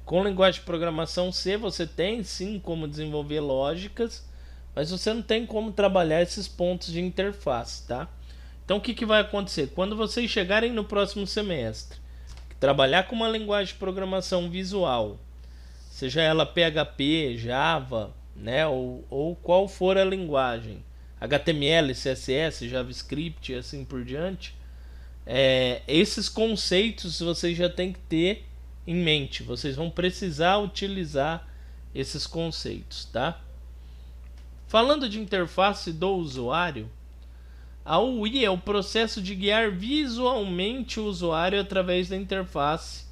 Com linguagem de programação C você tem sim como desenvolver lógicas, mas você não tem como trabalhar esses pontos de interface, tá? Então o que vai acontecer? Quando vocês chegarem no próximo semestre, trabalhar com uma linguagem de programação visual, seja ela PHP, Java, né, ou qual for a linguagem, HTML, CSS, JavaScript e assim por diante, esses conceitos vocês já tem que ter em mente. Vocês vão precisar utilizar esses conceitos, tá? Falando de interface do usuário, a UI é o processo de guiar visualmente o usuário através da interface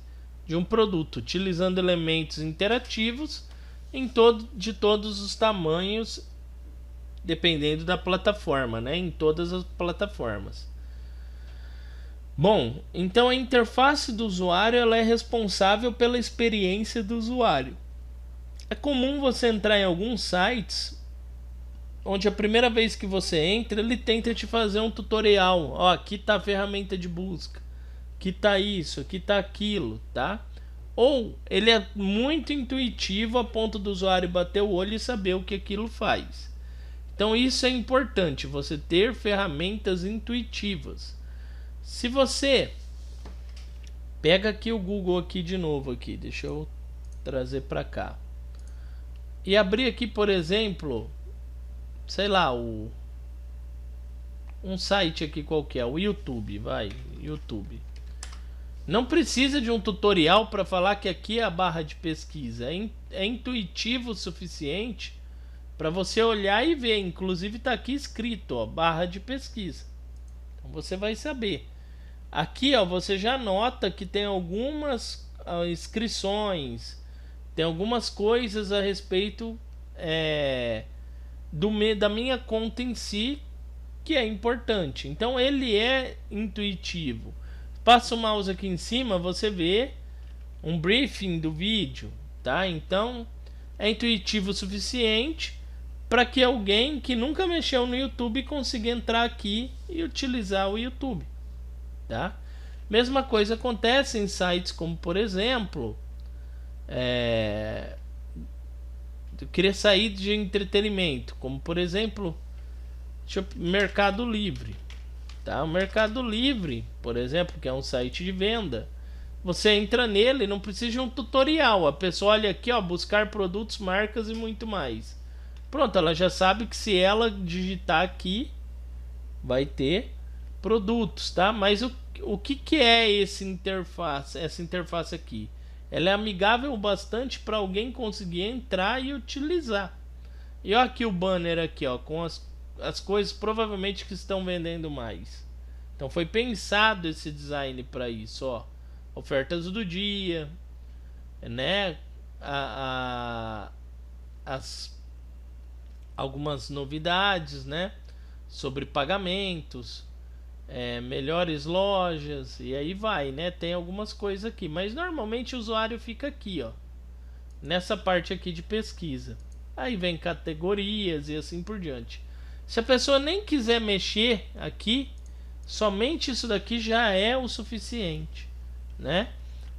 de um produto, utilizando elementos interativos de todos os tamanhos, dependendo da plataforma, né? Em todas as plataformas. Bom, então a interface do usuário ela é responsável pela experiência do usuário. É comum você entrar em alguns sites onde a primeira vez que você entra, ele tenta te fazer um tutorial. Ó, aqui está a ferramenta de busca, aqui está isso, aqui está aquilo, tá? Ou ele é muito intuitivo a ponto do usuário bater o olho e saber o que aquilo faz. Então isso é importante, você ter ferramentas intuitivas. Se você pega aqui o Google aqui de novo aqui, deixa eu trazer para cá. E abrir aqui, por exemplo, sei lá, um site aqui qualquer, o YouTube, vai, YouTube. Não precisa de um tutorial para falar que aqui é a barra de pesquisa. É intuitivo o suficiente para você olhar e ver. Inclusive está aqui escrito, ó, barra de pesquisa. Então você vai saber. Aqui, ó, você já nota que tem algumas inscrições, tem algumas coisas a respeito da minha conta em si que é importante. Então ele é intuitivo. Passa o mouse aqui em cima, você vê um briefing do vídeo, tá? Então é intuitivo o suficiente para que alguém que nunca mexeu no YouTube consiga entrar aqui e utilizar o YouTube, tá? Mesma coisa acontece em sites como, por exemplo, eu queria sair de entretenimento, como por exemplo, Mercado Livre, tá? O Mercado Livre, por exemplo, que é um site de venda, você entra nele, não precisa de um tutorial. A pessoa olha aqui, ó, buscar produtos, marcas e muito mais. Pronto, ela já sabe que se ela digitar aqui, vai ter produtos, tá? Mas o que é essa interface aqui? Ela é amigável bastante para alguém conseguir entrar e utilizar. E olha aqui o banner aqui, ó, com as coisas provavelmente que estão vendendo mais. Então foi pensado esse design para isso, ó. Ofertas do dia, né? Algumas novidades, né? Sobre pagamentos, melhores lojas, e aí vai, né? Tem algumas coisas aqui, mas normalmente o usuário fica aqui, ó, nessa parte aqui de pesquisa. Aí vem categorias e assim por diante. Se a pessoa nem quiser mexer aqui, somente isso daqui já é o suficiente, né?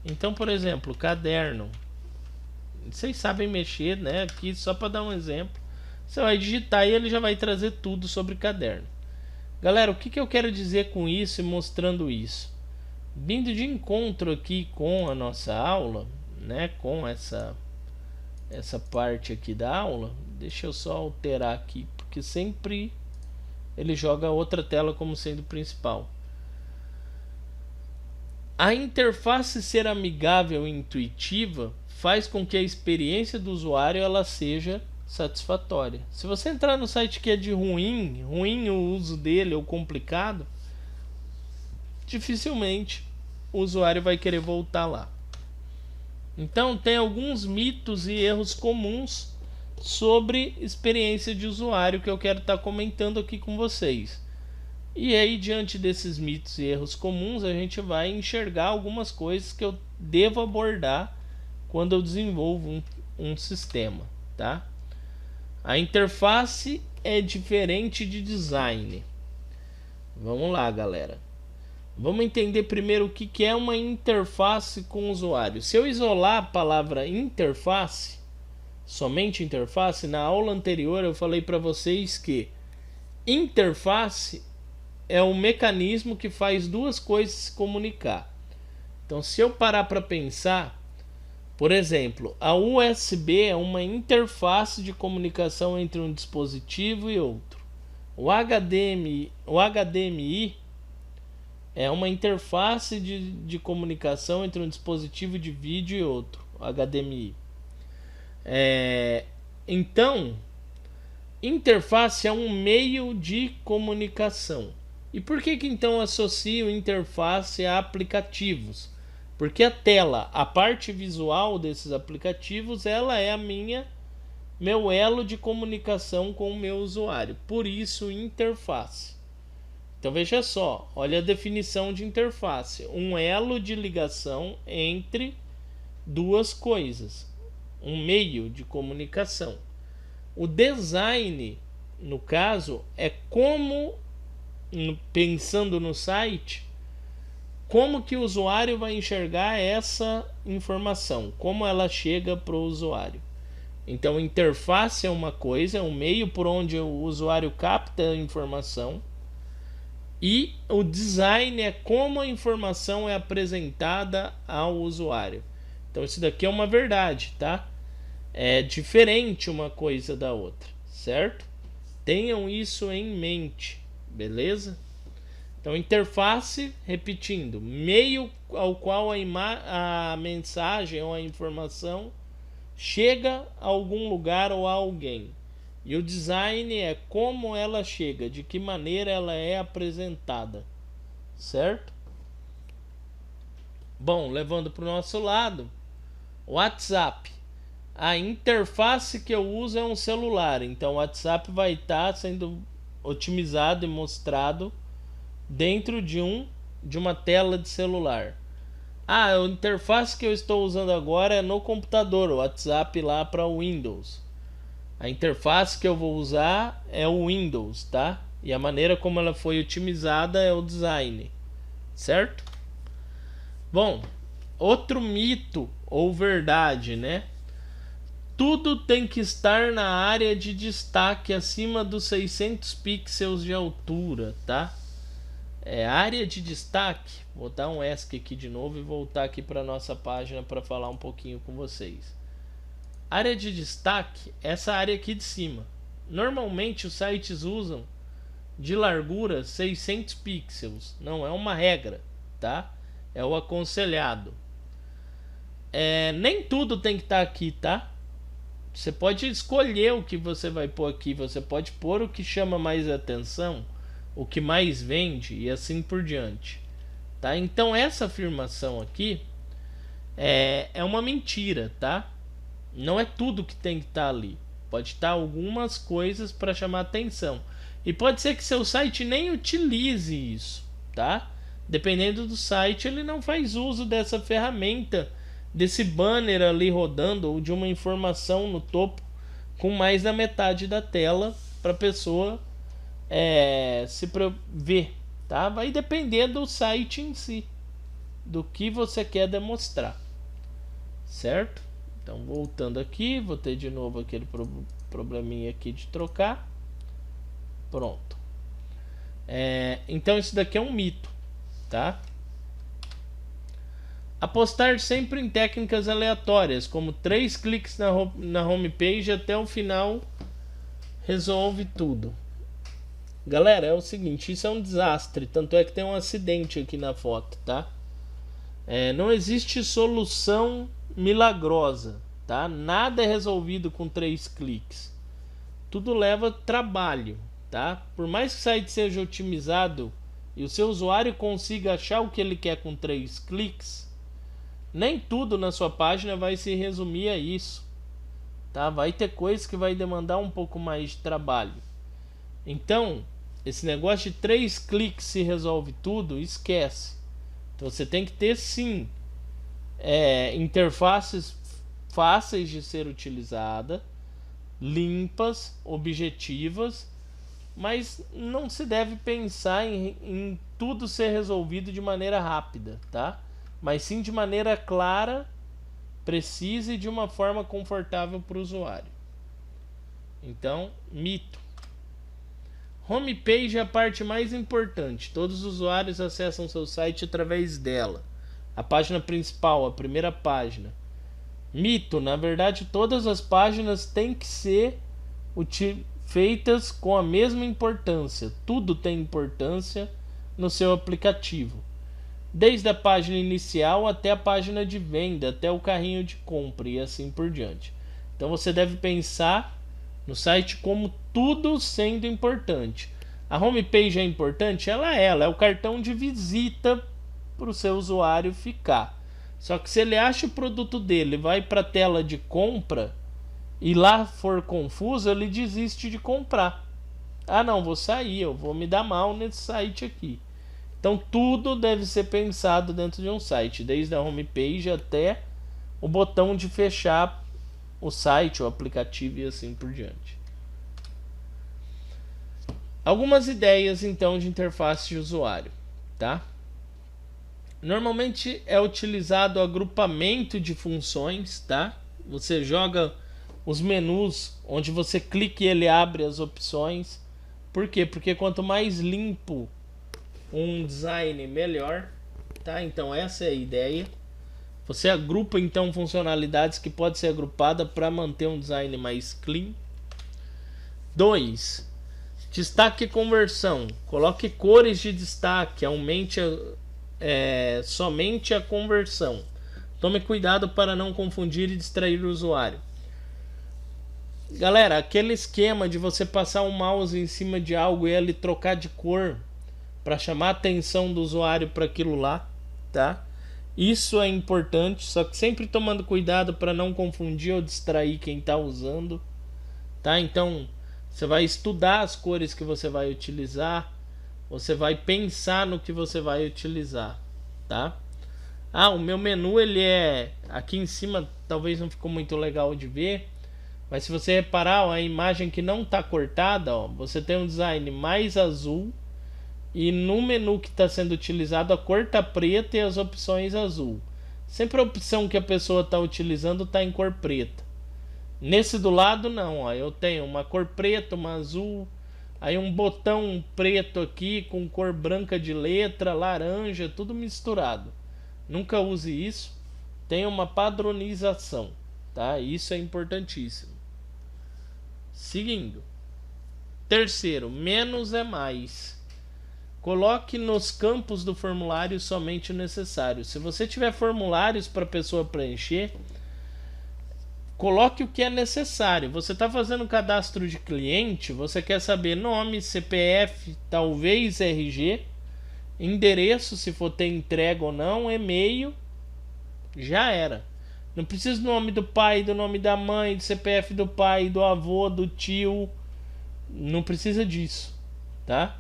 Então, por exemplo, caderno. Vocês sabem mexer, né? Aqui só para dar um exemplo. Você vai digitar e ele já vai trazer tudo sobre caderno. Galera, o que eu quero dizer com isso e mostrando isso? Vindo de encontro aqui com a nossa aula, né? Com essa parte aqui da aula. Deixa eu só alterar aqui, porque sempre ele joga outra tela como sendo principal. A interface ser amigável e intuitiva faz com que a experiência do usuário ela seja satisfatória. Se você entrar no site que é de ruim o uso dele ou complicado, dificilmente o usuário vai querer voltar lá. Então tem alguns mitos e erros comuns sobre experiência de usuário que eu quero estar comentando aqui com vocês. E aí, diante desses mitos e erros comuns, a gente vai enxergar algumas coisas que eu devo abordar quando eu desenvolvo um sistema, tá? A interface é diferente de design. Vamos lá, galera. Vamos entender primeiro o que é uma interface com o usuário. Se eu isolar a palavra interface, somente interface, na aula anterior eu falei para vocês que interface é um mecanismo que faz duas coisas se comunicar. Então, se eu parar para pensar, por exemplo, a USB é uma interface de comunicação entre um dispositivo e outro. O HDMI é uma interface de comunicação entre um dispositivo de vídeo e outro, HDMI. Então, interface é um meio de comunicação. E por que então associo interface a aplicativos? Porque a tela, a parte visual desses aplicativos, ela é meu elo de comunicação com o meu usuário. Por isso, interface. Então veja só, olha a definição de interface: um elo de ligação entre duas coisas, um meio de comunicação. O design, no caso, é como, pensando no site, como que o usuário vai enxergar essa informação, como ela chega para o usuário. Então, interface é uma coisa, é um meio por onde o usuário capta a informação, e o design é como a informação é apresentada ao usuário. Então, isso daqui é uma verdade, tá? É diferente uma coisa da outra, certo? Tenham isso em mente, beleza? Então, interface, repetindo, meio ao qual a mensagem ou a informação chega a algum lugar ou a alguém. E o design é como ela chega, de que maneira ela é apresentada, certo? Bom, levando para o nosso lado, WhatsApp. A interface que eu uso é um celular, então o WhatsApp vai estar sendo otimizado e mostrado dentro de uma tela de celular. A interface que eu estou usando agora é no computador, o WhatsApp lá para o Windows. A interface que eu vou usar é o Windows, tá? E a maneira como ela foi otimizada é o design, certo? Bom, outro mito ou verdade, né? tudo tem que estar na área de destaque acima dos 600 pixels de altura, tá? Área de destaque. Vou dar um ESC aqui de novo e voltar aqui para nossa página para falar um pouquinho com vocês. Área de destaque, essa área aqui de cima. Normalmente os sites usam de largura 600 pixels. Não é uma regra, tá? É o aconselhado. Nem tudo tem que estar aqui, tá? Você pode escolher o que você vai pôr aqui. Você pode pôr o que chama mais atenção, o que mais vende e assim por diante, tá? Então essa afirmação aqui é uma mentira, tá? Não é tudo que tem que estar ali. Pode estar algumas coisas para chamar atenção. E pode ser que seu site nem utilize isso, tá? Dependendo do site, ele não faz uso dessa ferramenta, desse banner ali rodando, ou de uma informação no topo com mais da metade da tela para a pessoa se ver, tá? Vai depender do site em si, do que você quer demonstrar, certo? Então voltando aqui, vou ter de novo aquele probleminha aqui de trocar. Pronto. Então isso daqui é um mito, tá? Apostar sempre em técnicas aleatórias, como 3 cliques na homepage até o final resolve tudo. Galera, é o seguinte, isso é um desastre, tanto é que tem um acidente aqui na foto, tá? Não existe solução milagrosa, tá? Nada é resolvido com 3 cliques. Tudo leva trabalho, tá? Por mais que o site seja otimizado e o seu usuário consiga achar o que ele quer com 3 cliques, nem tudo na sua página vai se resumir a isso, tá? Vai ter coisas que vai demandar um pouco mais de trabalho. Então, esse negócio de 3 cliques se resolve tudo, esquece. Então você tem que ter sim interfaces fáceis de ser utilizada, limpas, objetivas, mas não se deve pensar em tudo ser resolvido de maneira rápida, tá? Mas sim de maneira clara, precisa e de uma forma confortável para o usuário. Então, mito. Homepage é a parte mais importante. Todos os usuários acessam seu site através dela. A página principal, a primeira página. Mito, na verdade, todas as páginas têm que ser feitas com a mesma importância. Tudo tem importância no seu aplicativo. Desde a página inicial até a página de venda, até o carrinho de compra e assim por diante. Então você deve pensar no site como tudo sendo importante. A homepage é importante? Ela é o cartão de visita para o seu usuário ficar. Só que se ele acha o produto dele, vai para a tela de compra e lá for confuso, ele desiste de comprar. Ah não, vou sair, eu vou me dar mal nesse site aqui. Então tudo deve ser pensado dentro de um site, desde a homepage até o botão de fechar o site, o aplicativo e assim por diante. Algumas ideias então de interface de usuário, tá? Normalmente é utilizado o agrupamento de funções, tá? Você joga os menus onde você clica e ele abre as opções. Por quê? Porque quanto mais limpo um design, melhor, tá? Então essa é a ideia. Você agrupa então funcionalidades que pode ser agrupada para manter um design mais clean. 2. Destaque e conversão. Coloque cores de destaque, aumente somente a conversão. Tome cuidado para não confundir e distrair o usuário. Galera, aquele esquema de você passar o mouse em cima de algo e ele trocar de cor para chamar a atenção do usuário para aquilo lá, tá? Isso é importante, só que sempre tomando cuidado para não confundir ou distrair quem está usando, tá? Então você vai estudar as cores que você vai utilizar, você vai pensar no que você vai utilizar, tá? Ah, o meu menu ele aqui em cima, talvez não ficou muito legal de ver, mas se você reparar, ó, a imagem que não está cortada, ó, você tem um design mais azul e no menu que está sendo utilizado a cor está preta e as opções azul. Sempre a opção que a pessoa está utilizando está em cor preta. Nesse do lado não, ó, eu tenho uma cor preta, uma azul, aí um botão preto aqui com cor branca de letra, laranja, tudo misturado. Nunca use isso. Tem uma padronização, tá? Isso é importantíssimo. Seguindo. Terceiro, menos é mais. Coloque nos campos do formulário somente o necessário. Se você tiver formulários para a pessoa preencher, coloque o que é necessário. Você está fazendo um cadastro de cliente, você quer saber nome, CPF, talvez RG, endereço, se for ter entrega ou não, e-mail, já era. Não precisa do nome do pai, do nome da mãe, do CPF do pai, do avô, do tio. Não precisa disso, tá?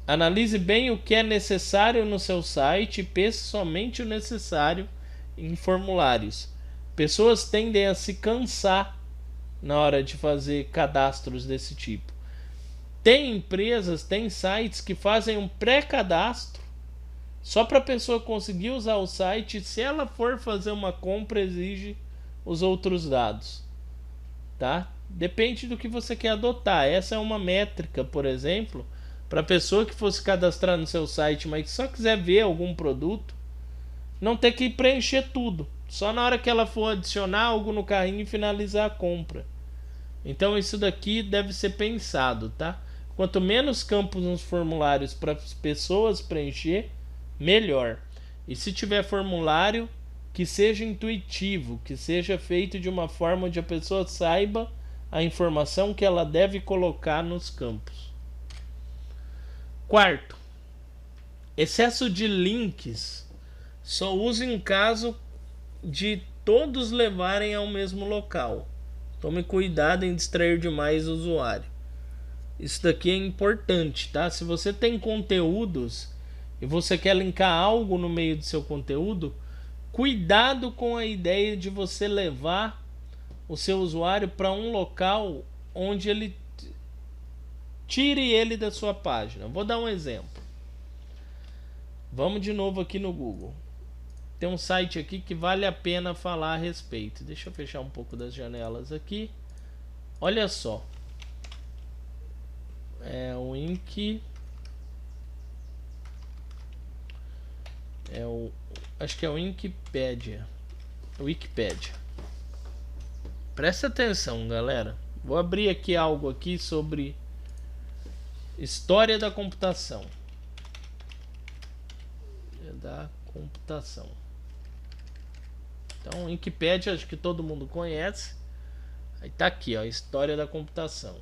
Analise bem o que é necessário no seu site e pense somente o necessário em formulários. Pessoas tendem a se cansar na hora de fazer cadastros desse tipo. Tem empresas, tem sites que fazem um pré-cadastro só para a pessoa conseguir usar o site. Se ela for fazer uma compra, exige os outros dados, tá? Depende do que você quer adotar. Essa é uma métrica, por exemplo, para a pessoa que fosse cadastrar no seu site, mas que só quiser ver algum produto, não ter que preencher tudo. Só na hora que ela for adicionar algo no carrinho e finalizar a compra. Então isso daqui deve ser pensado, tá? Quanto menos campos nos formulários para as pessoas preencher, melhor. E se tiver formulário, que seja intuitivo, que seja feito de uma forma onde a pessoa saiba a informação que ela deve colocar nos campos. Quarto, excesso de links só use em caso de todos levarem ao mesmo local. Tome cuidado em distrair demais o usuário. Isso daqui é importante, tá? Se você tem conteúdos e você quer linkar algo no meio do seu conteúdo, cuidado com a ideia de você levar o seu usuário para um local onde ele tire ele da sua página. Vou dar um exemplo. Vamos de novo aqui no Google. Tem um site aqui que vale a pena falar a respeito. Deixa eu fechar um pouco das janelas aqui. Olha só. É o Wiki. Acho que é o Wikipedia. Wikipedia. Presta atenção, galera. Vou abrir aqui algo aqui sobre história da computação. Então, Wikipedia, acho que todo mundo conhece. Aí tá aqui, ó, história da computação.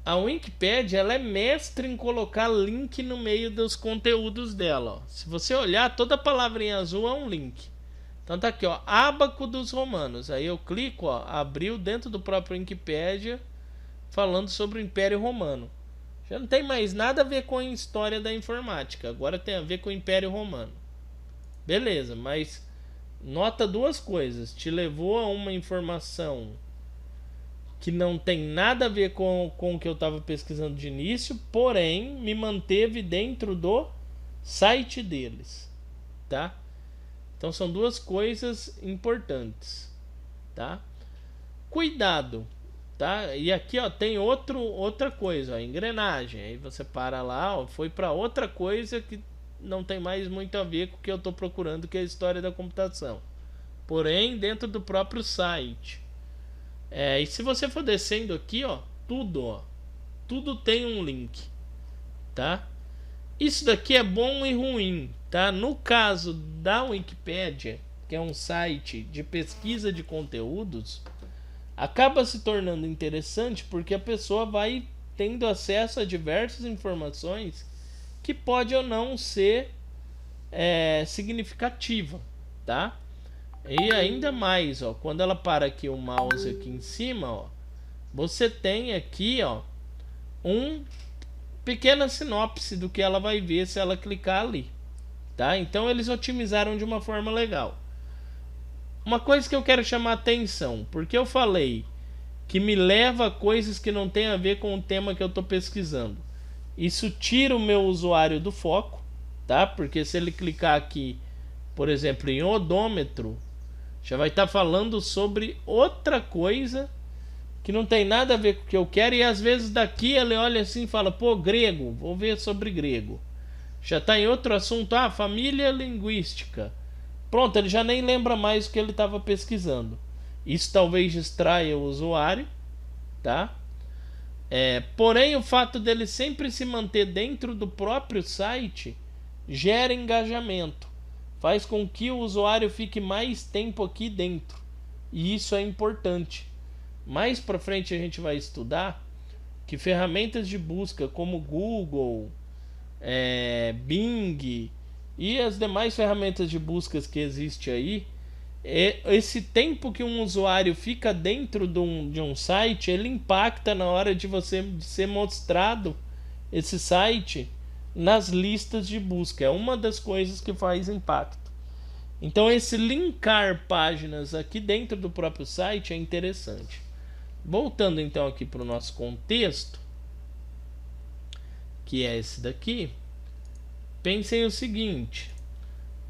A Wikipedia, ela é mestre em colocar link no meio dos conteúdos dela, ó. Se você olhar, toda palavra em azul é um link. Então tá aqui, ó, ábaco dos romanos. Aí eu clico, ó, abriu dentro do próprio Wikipedia falando sobre o Império Romano. Já não tem mais nada a ver com a história da informática. Agora tem a ver com o Império Romano. Beleza, mas nota duas coisas. Te levou a uma informação que não tem nada a ver com o que eu estava pesquisando de início, porém me manteve dentro do site deles, tá? Então são duas coisas importantes, tá? Cuidado, tá? E aqui, ó, tem outra coisa, ó, engrenagem. Aí você para lá, ó, foi para outra coisa que não tem mais muito a ver com o que eu estou procurando, que é a história da computação. Porém, dentro do próprio site. E se você for descendo aqui, ó, tudo tem um link, tá? Isso daqui é bom e ruim, tá? No caso da Wikipedia, que é um site de pesquisa de conteúdos, acaba se tornando interessante porque a pessoa vai tendo acesso a diversas informações que pode ou não ser significativa, tá? E ainda mais, ó, quando ela para aqui o mouse aqui em cima, ó, você tem aqui, ó, pequena sinopse do que ela vai ver se ela clicar ali, tá? Então eles otimizaram de uma forma legal. Uma coisa que eu quero chamar a atenção, porque eu falei que me leva a coisas que não tem a ver com o tema que eu estou pesquisando. Isso tira o meu usuário do foco, tá? Porque se ele clicar aqui, por exemplo, em odômetro, Já vai estar falando sobre outra coisa que não tem nada a ver com o que eu quero. E às vezes daqui ele olha assim e fala, pô, grego, vou ver sobre grego. Já está em outro assunto, família linguística. Pronto, ele já nem lembra mais o que ele estava pesquisando. Isso talvez distraia o usuário, tá? Porém, o fato dele sempre se manter dentro do próprio site gera engajamento. Faz com que o usuário fique mais tempo aqui dentro. E isso é importante. Mais para frente a gente vai estudar que ferramentas de busca como Google, Bing e as demais ferramentas de buscas que existem aí, esse tempo que um usuário fica dentro de um site, ele impacta na hora de ser mostrado esse site nas listas de busca. É uma das coisas que faz impacto. Então esse linkar páginas aqui dentro do próprio site é interessante. Voltando então aqui para o nosso contexto, que é esse daqui, pensem o seguinte: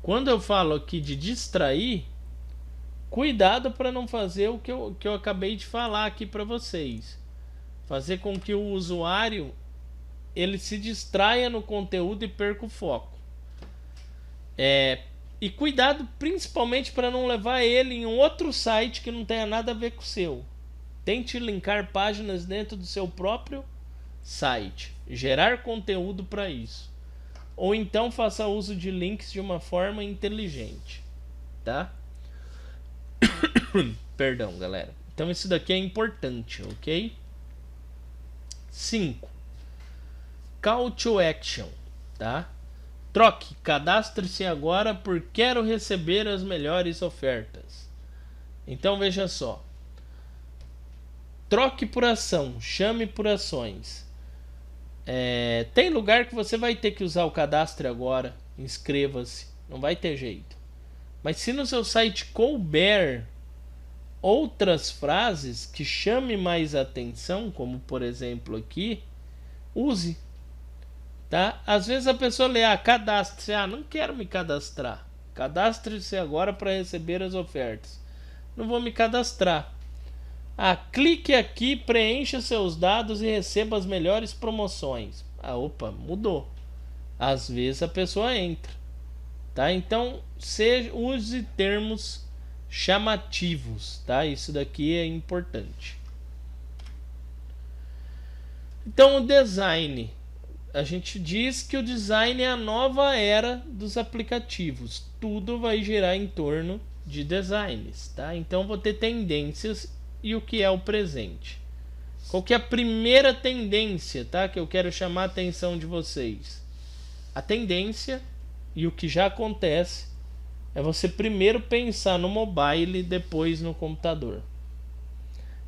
quando eu falo aqui de distrair, cuidado para não fazer o que eu acabei de falar aqui para vocês. Fazer com que o usuário ele se distraia no conteúdo e perca o foco. E cuidado principalmente para não levar ele em um outro site que não tenha nada a ver com o seu. Tente linkar páginas dentro do seu próprio site. Gerar conteúdo para isso. Ou então faça uso de links de uma forma inteligente. Tá? Perdão, galera. Então isso daqui é importante, ok? 5. Call to action. Tá? Troque, cadastre-se agora por quero receber as melhores ofertas. Então veja só. Troque por ação, chame por ações. Tem lugar que você vai ter que usar o cadastre agora, inscreva-se, não vai ter jeito. Mas se no seu site couber outras frases que chame mais atenção, como por exemplo aqui, use. Tá? Às vezes a pessoa lê, cadastre-se, não quero me cadastrar. Cadastre-se agora para receber as ofertas. Não vou me cadastrar. Clique aqui, preencha seus dados e receba as melhores promoções. Opa, mudou. Às vezes a pessoa entra. Tá? Então, use termos chamativos. Tá? Isso daqui é importante. Então, o design. A gente diz que o design é a nova era dos aplicativos. Tudo vai girar em torno de designs. Tá? Então, vou ter tendências e o que é o presente. Qual que é a primeira tendência, tá? Que eu quero chamar a atenção de vocês? A tendência, e o que já acontece, é você primeiro pensar no mobile e depois no computador.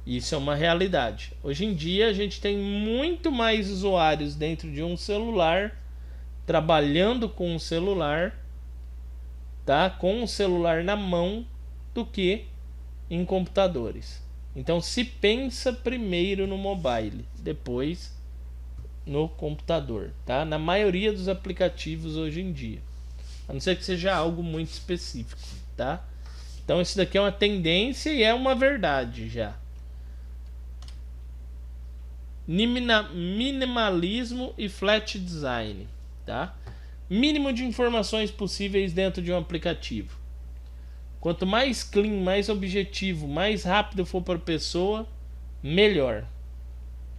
Isso é uma realidade. Hoje em dia a gente tem muito mais usuários dentro de um celular, trabalhando com um celular, tá? Com o celular na mão, do que em computadores. Então se pensa primeiro no mobile, depois no computador, tá? Na maioria dos aplicativos hoje em dia, a não ser que seja algo muito específico, tá? Então isso daqui é uma tendência e é uma verdade já. Minimalismo e flat design, tá? Mínimo de informações possíveis dentro de um aplicativo. Quanto mais clean, mais objetivo, mais rápido for para a pessoa, melhor,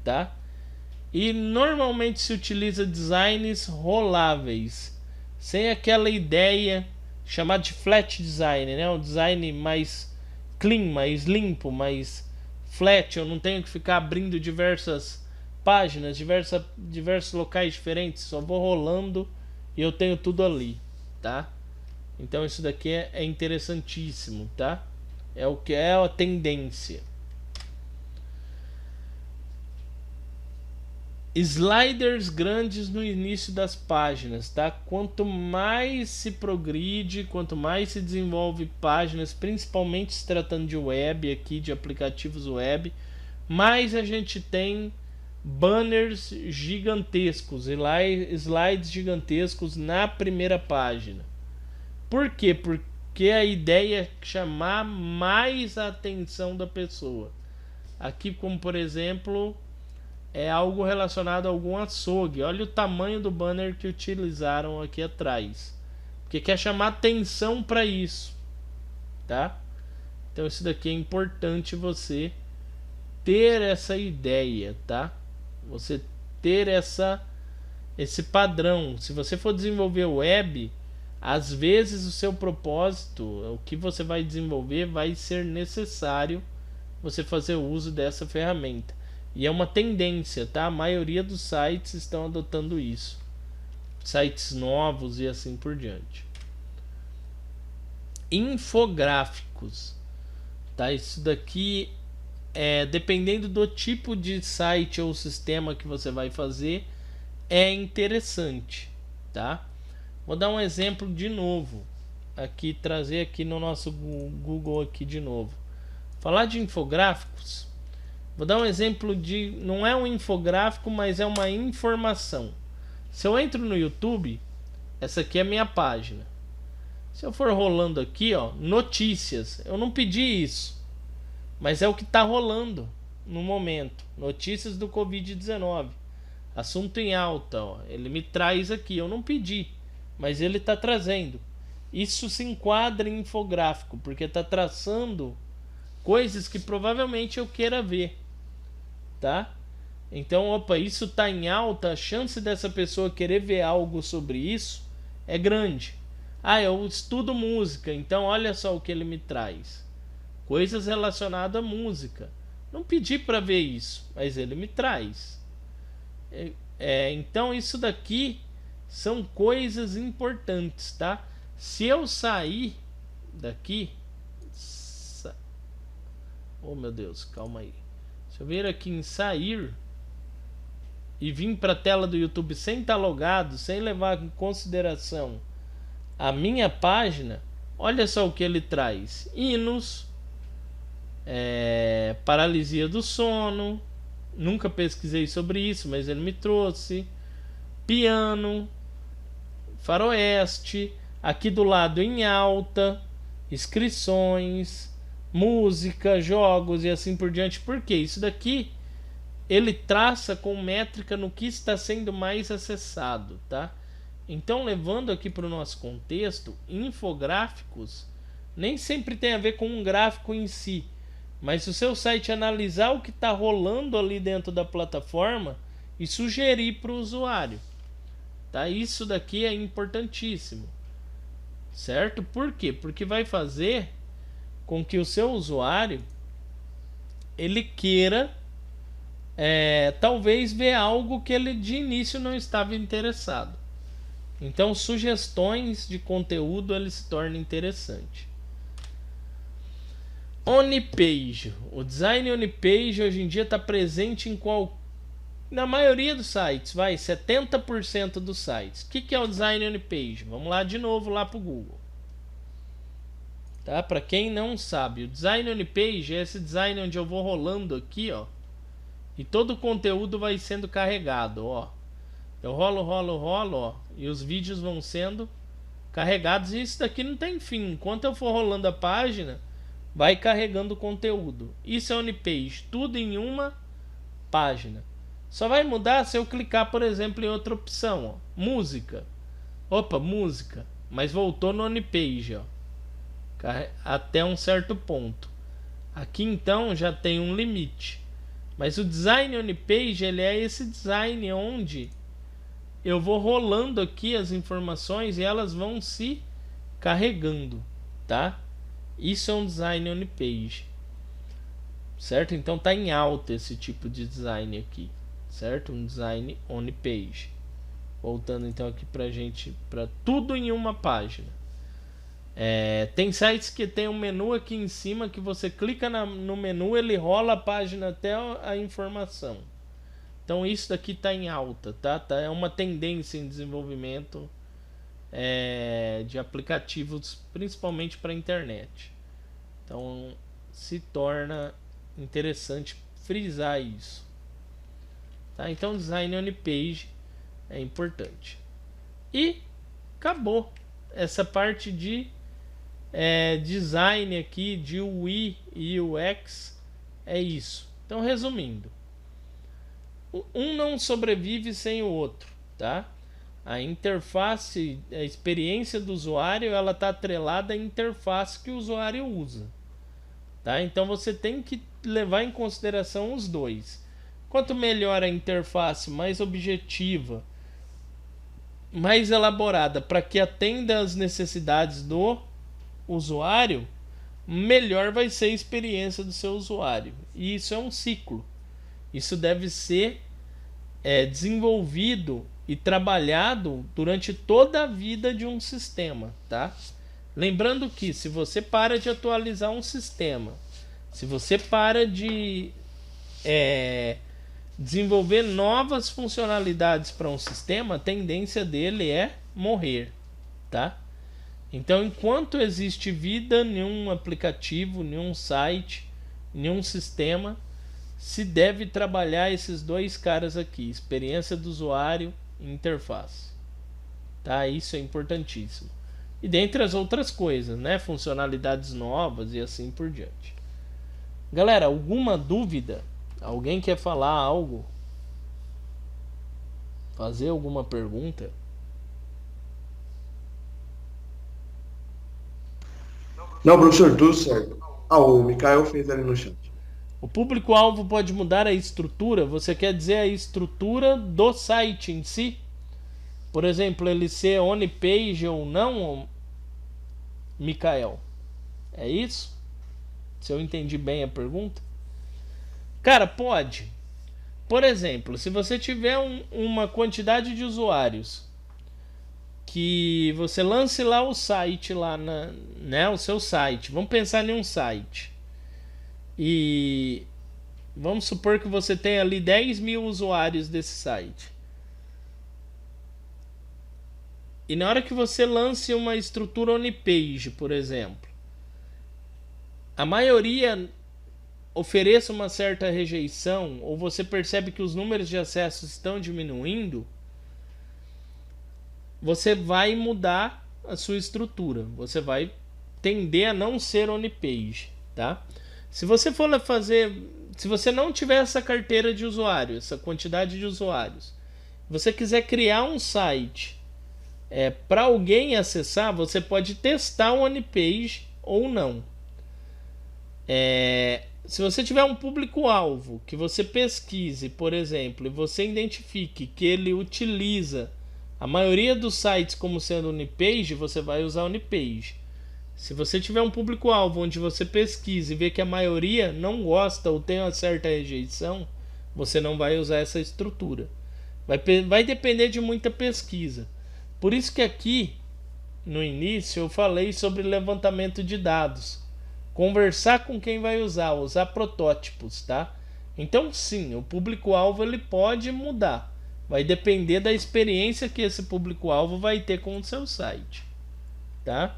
tá? E normalmente se utiliza designs roláveis, sem aquela ideia chamada de flat design, né? Um design mais clean, mais limpo, mais flat. Eu não tenho que ficar abrindo diversas páginas, diversos locais diferentes, só vou rolando e eu tenho tudo ali, tá? Então isso daqui é interessantíssimo, tá? É o que é a tendência. Sliders grandes no início das páginas, tá? Quanto mais se progride, quanto mais se desenvolve páginas, principalmente se tratando de web aqui, de aplicativos web, mais a gente tem banners gigantescos, slides gigantescos na primeira página. Por quê? porque a ideia é chamar mais a atenção da pessoa. Aqui, como por exemplo, é algo relacionado a algum açougue. Olha o tamanho do banner que utilizaram aqui atrás, porque quer chamar atenção para isso, tá? Então isso daqui é importante você ter essa ideia, tá? Você ter esse padrão. Se você for desenvolver web, às vezes o seu propósito, o que você vai desenvolver, vai ser necessário você fazer uso dessa ferramenta. E é uma tendência, tá? A maioria dos sites estão adotando isso. Sites novos e assim por diante. Infográficos, tá? Isso daqui dependendo do tipo de site ou sistema que você vai fazer, é interessante, tá? Vou dar um exemplo de novo aqui, trazer aqui no nosso Google aqui de novo. Falar de infográficos. Vou dar um exemplo de, não é um infográfico, mas é uma informação. Se eu entro no YouTube, essa aqui é a minha página. Se eu for rolando aqui, ó, notícias, eu não pedi isso, mas é o que está rolando no momento. Notícias do Covid-19. Assunto em alta, ó. Ele me traz aqui. Eu não pedi, mas ele está trazendo. Isso se enquadra em infográfico, porque está traçando coisas que provavelmente eu queira ver, tá? Então, opa, isso está em alta. A chance dessa pessoa querer ver algo sobre isso é grande. Ah, eu estudo música, então olha só o que ele me traz. Coisas relacionadas à música. Não pedi para ver isso, mas ele me traz. Então isso daqui são coisas importantes, tá? Se eu sair daqui, oh meu Deus, calma aí. Se eu vir aqui em sair e vir para a tela do YouTube sem estar logado, sem levar em consideração a minha página, olha só o que ele traz: hinos, paralisia do sono. Nunca pesquisei sobre isso, mas ele me trouxe. Piano, faroeste, aqui do lado em alta, inscrições, música, jogos e assim por diante. Por quê? Isso daqui ele traça com métrica no que está sendo mais acessado, tá? Então, levando aqui para o nosso contexto, infográficos nem sempre tem a ver com um gráfico em si, mas se o seu site analisar o que está rolando ali dentro da plataforma e sugerir para o usuário, tá? Isso daqui é importantíssimo, certo? Por quê? Porque vai fazer com que o seu usuário ele queira talvez ver algo que ele de início não estava interessado. Então, sugestões de conteúdo ele se torna interessante. On-page. O design on-page hoje em dia está presente na maioria dos sites, 70% dos sites. O que é o design on-page? Vamos lá de novo lá para o Google. Tá? Para quem não sabe, o design on-page é esse design onde eu vou rolando aqui, ó, e todo o conteúdo vai sendo carregado, ó. Eu rolo, ó, e os vídeos vão sendo carregados, e isso daqui não tem fim. Enquanto eu for rolando a página, vai carregando o conteúdo. Isso é on-page, tudo em uma página. Só vai mudar se eu clicar, por exemplo, em outra opção, ó, música. Opa, música, mas voltou no on-page, ó, até um certo ponto. Aqui então já tem um limite. Mas o design on-page, ele é esse design onde eu vou rolando aqui as informações e elas vão se carregando, tá? Isso é um design on-page, certo? Então tá em alta esse tipo de design aqui, certo? Um design on-page. Voltando então aqui pra gente, para tudo em uma página. Tem sites que tem um menu aqui em cima que você clica no menu, ele rola a página até a informação. Então isso daqui está em alta, tá? É uma tendência em desenvolvimento de aplicativos, principalmente para a internet. Então se torna interessante frisar isso, tá? Então design on-page é importante. E acabou essa parte de design aqui de UI e UX é isso. Então, resumindo, um não sobrevive sem o outro, tá? A interface, a experiência do usuário, ela está atrelada à interface que o usuário usa, tá? Então você tem que levar em consideração os dois. Quanto melhor a interface, mais objetiva, mais elaborada para que atenda às necessidades do usuário, melhor vai ser a experiência do seu usuário. E isso é um ciclo. Isso deve ser desenvolvido e trabalhado durante toda a vida de um sistema, tá? Lembrando que se você para de atualizar um sistema, se você para de desenvolver novas funcionalidades para um sistema, a tendência dele é morrer, tá? Então, enquanto existe vida em um aplicativo, em um site, em um sistema, se deve trabalhar esses dois caras aqui, experiência do usuário e interface, tá? Isso é importantíssimo. E dentre as outras coisas, né? Funcionalidades novas e assim por diante. Galera, alguma dúvida? Alguém quer falar algo? Fazer alguma pergunta? Não, professor, tudo certo. O Mikael fez ali no chat. O público-alvo pode mudar a estrutura? Você quer dizer a estrutura do site em si? Por exemplo, ele ser on-page ou não, Mikael? É isso? Se eu entendi bem a pergunta? Cara, pode. Por exemplo, se você tiver uma quantidade de usuários que você lance lá o site, lá o seu site. Vamos pensar em um site. E vamos supor que você tem ali 10 mil usuários desse site. E na hora que você lance uma estrutura on-page, por exemplo, a maioria ofereça uma certa rejeição, ou você percebe que os números de acesso estão diminuindo, você vai mudar a sua estrutura. Você vai tender a não ser on-page, tá? Se você for fazer, se você não tiver essa carteira de usuários, essa quantidade de usuários, você quiser criar um site para alguém acessar, você pode testar o on-page ou não. Se você tiver um público-alvo que você pesquise, por exemplo, e você identifique que ele utiliza a maioria dos sites como sendo on-page, você vai usar on-page. Se você tiver um público-alvo onde você pesquisa e vê que a maioria não gosta ou tem uma certa rejeição, você não vai usar essa estrutura. Vai depender de muita pesquisa. Por isso que aqui, no início, eu falei sobre levantamento de dados. Conversar com quem vai usar protótipos, tá? Então sim, o público-alvo ele pode mudar. Vai depender da experiência que esse público-alvo vai ter com o seu site, tá?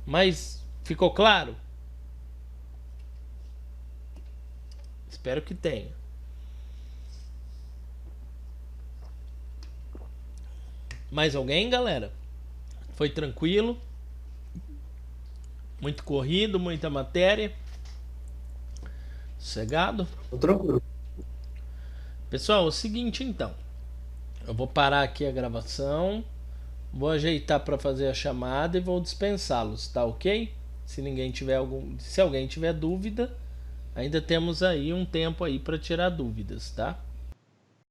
Mas ficou claro? Espero que tenha. Mais alguém, galera? Foi tranquilo? Muito corrido, muita matéria? Sossegado? Tô tranquilo. Pessoal, é o seguinte então. Eu vou parar aqui a gravação. Vou ajeitar para fazer a chamada e vou dispensá-los, tá ok? Se alguém tiver dúvida, ainda temos aí um tempo aí para tirar dúvidas, tá?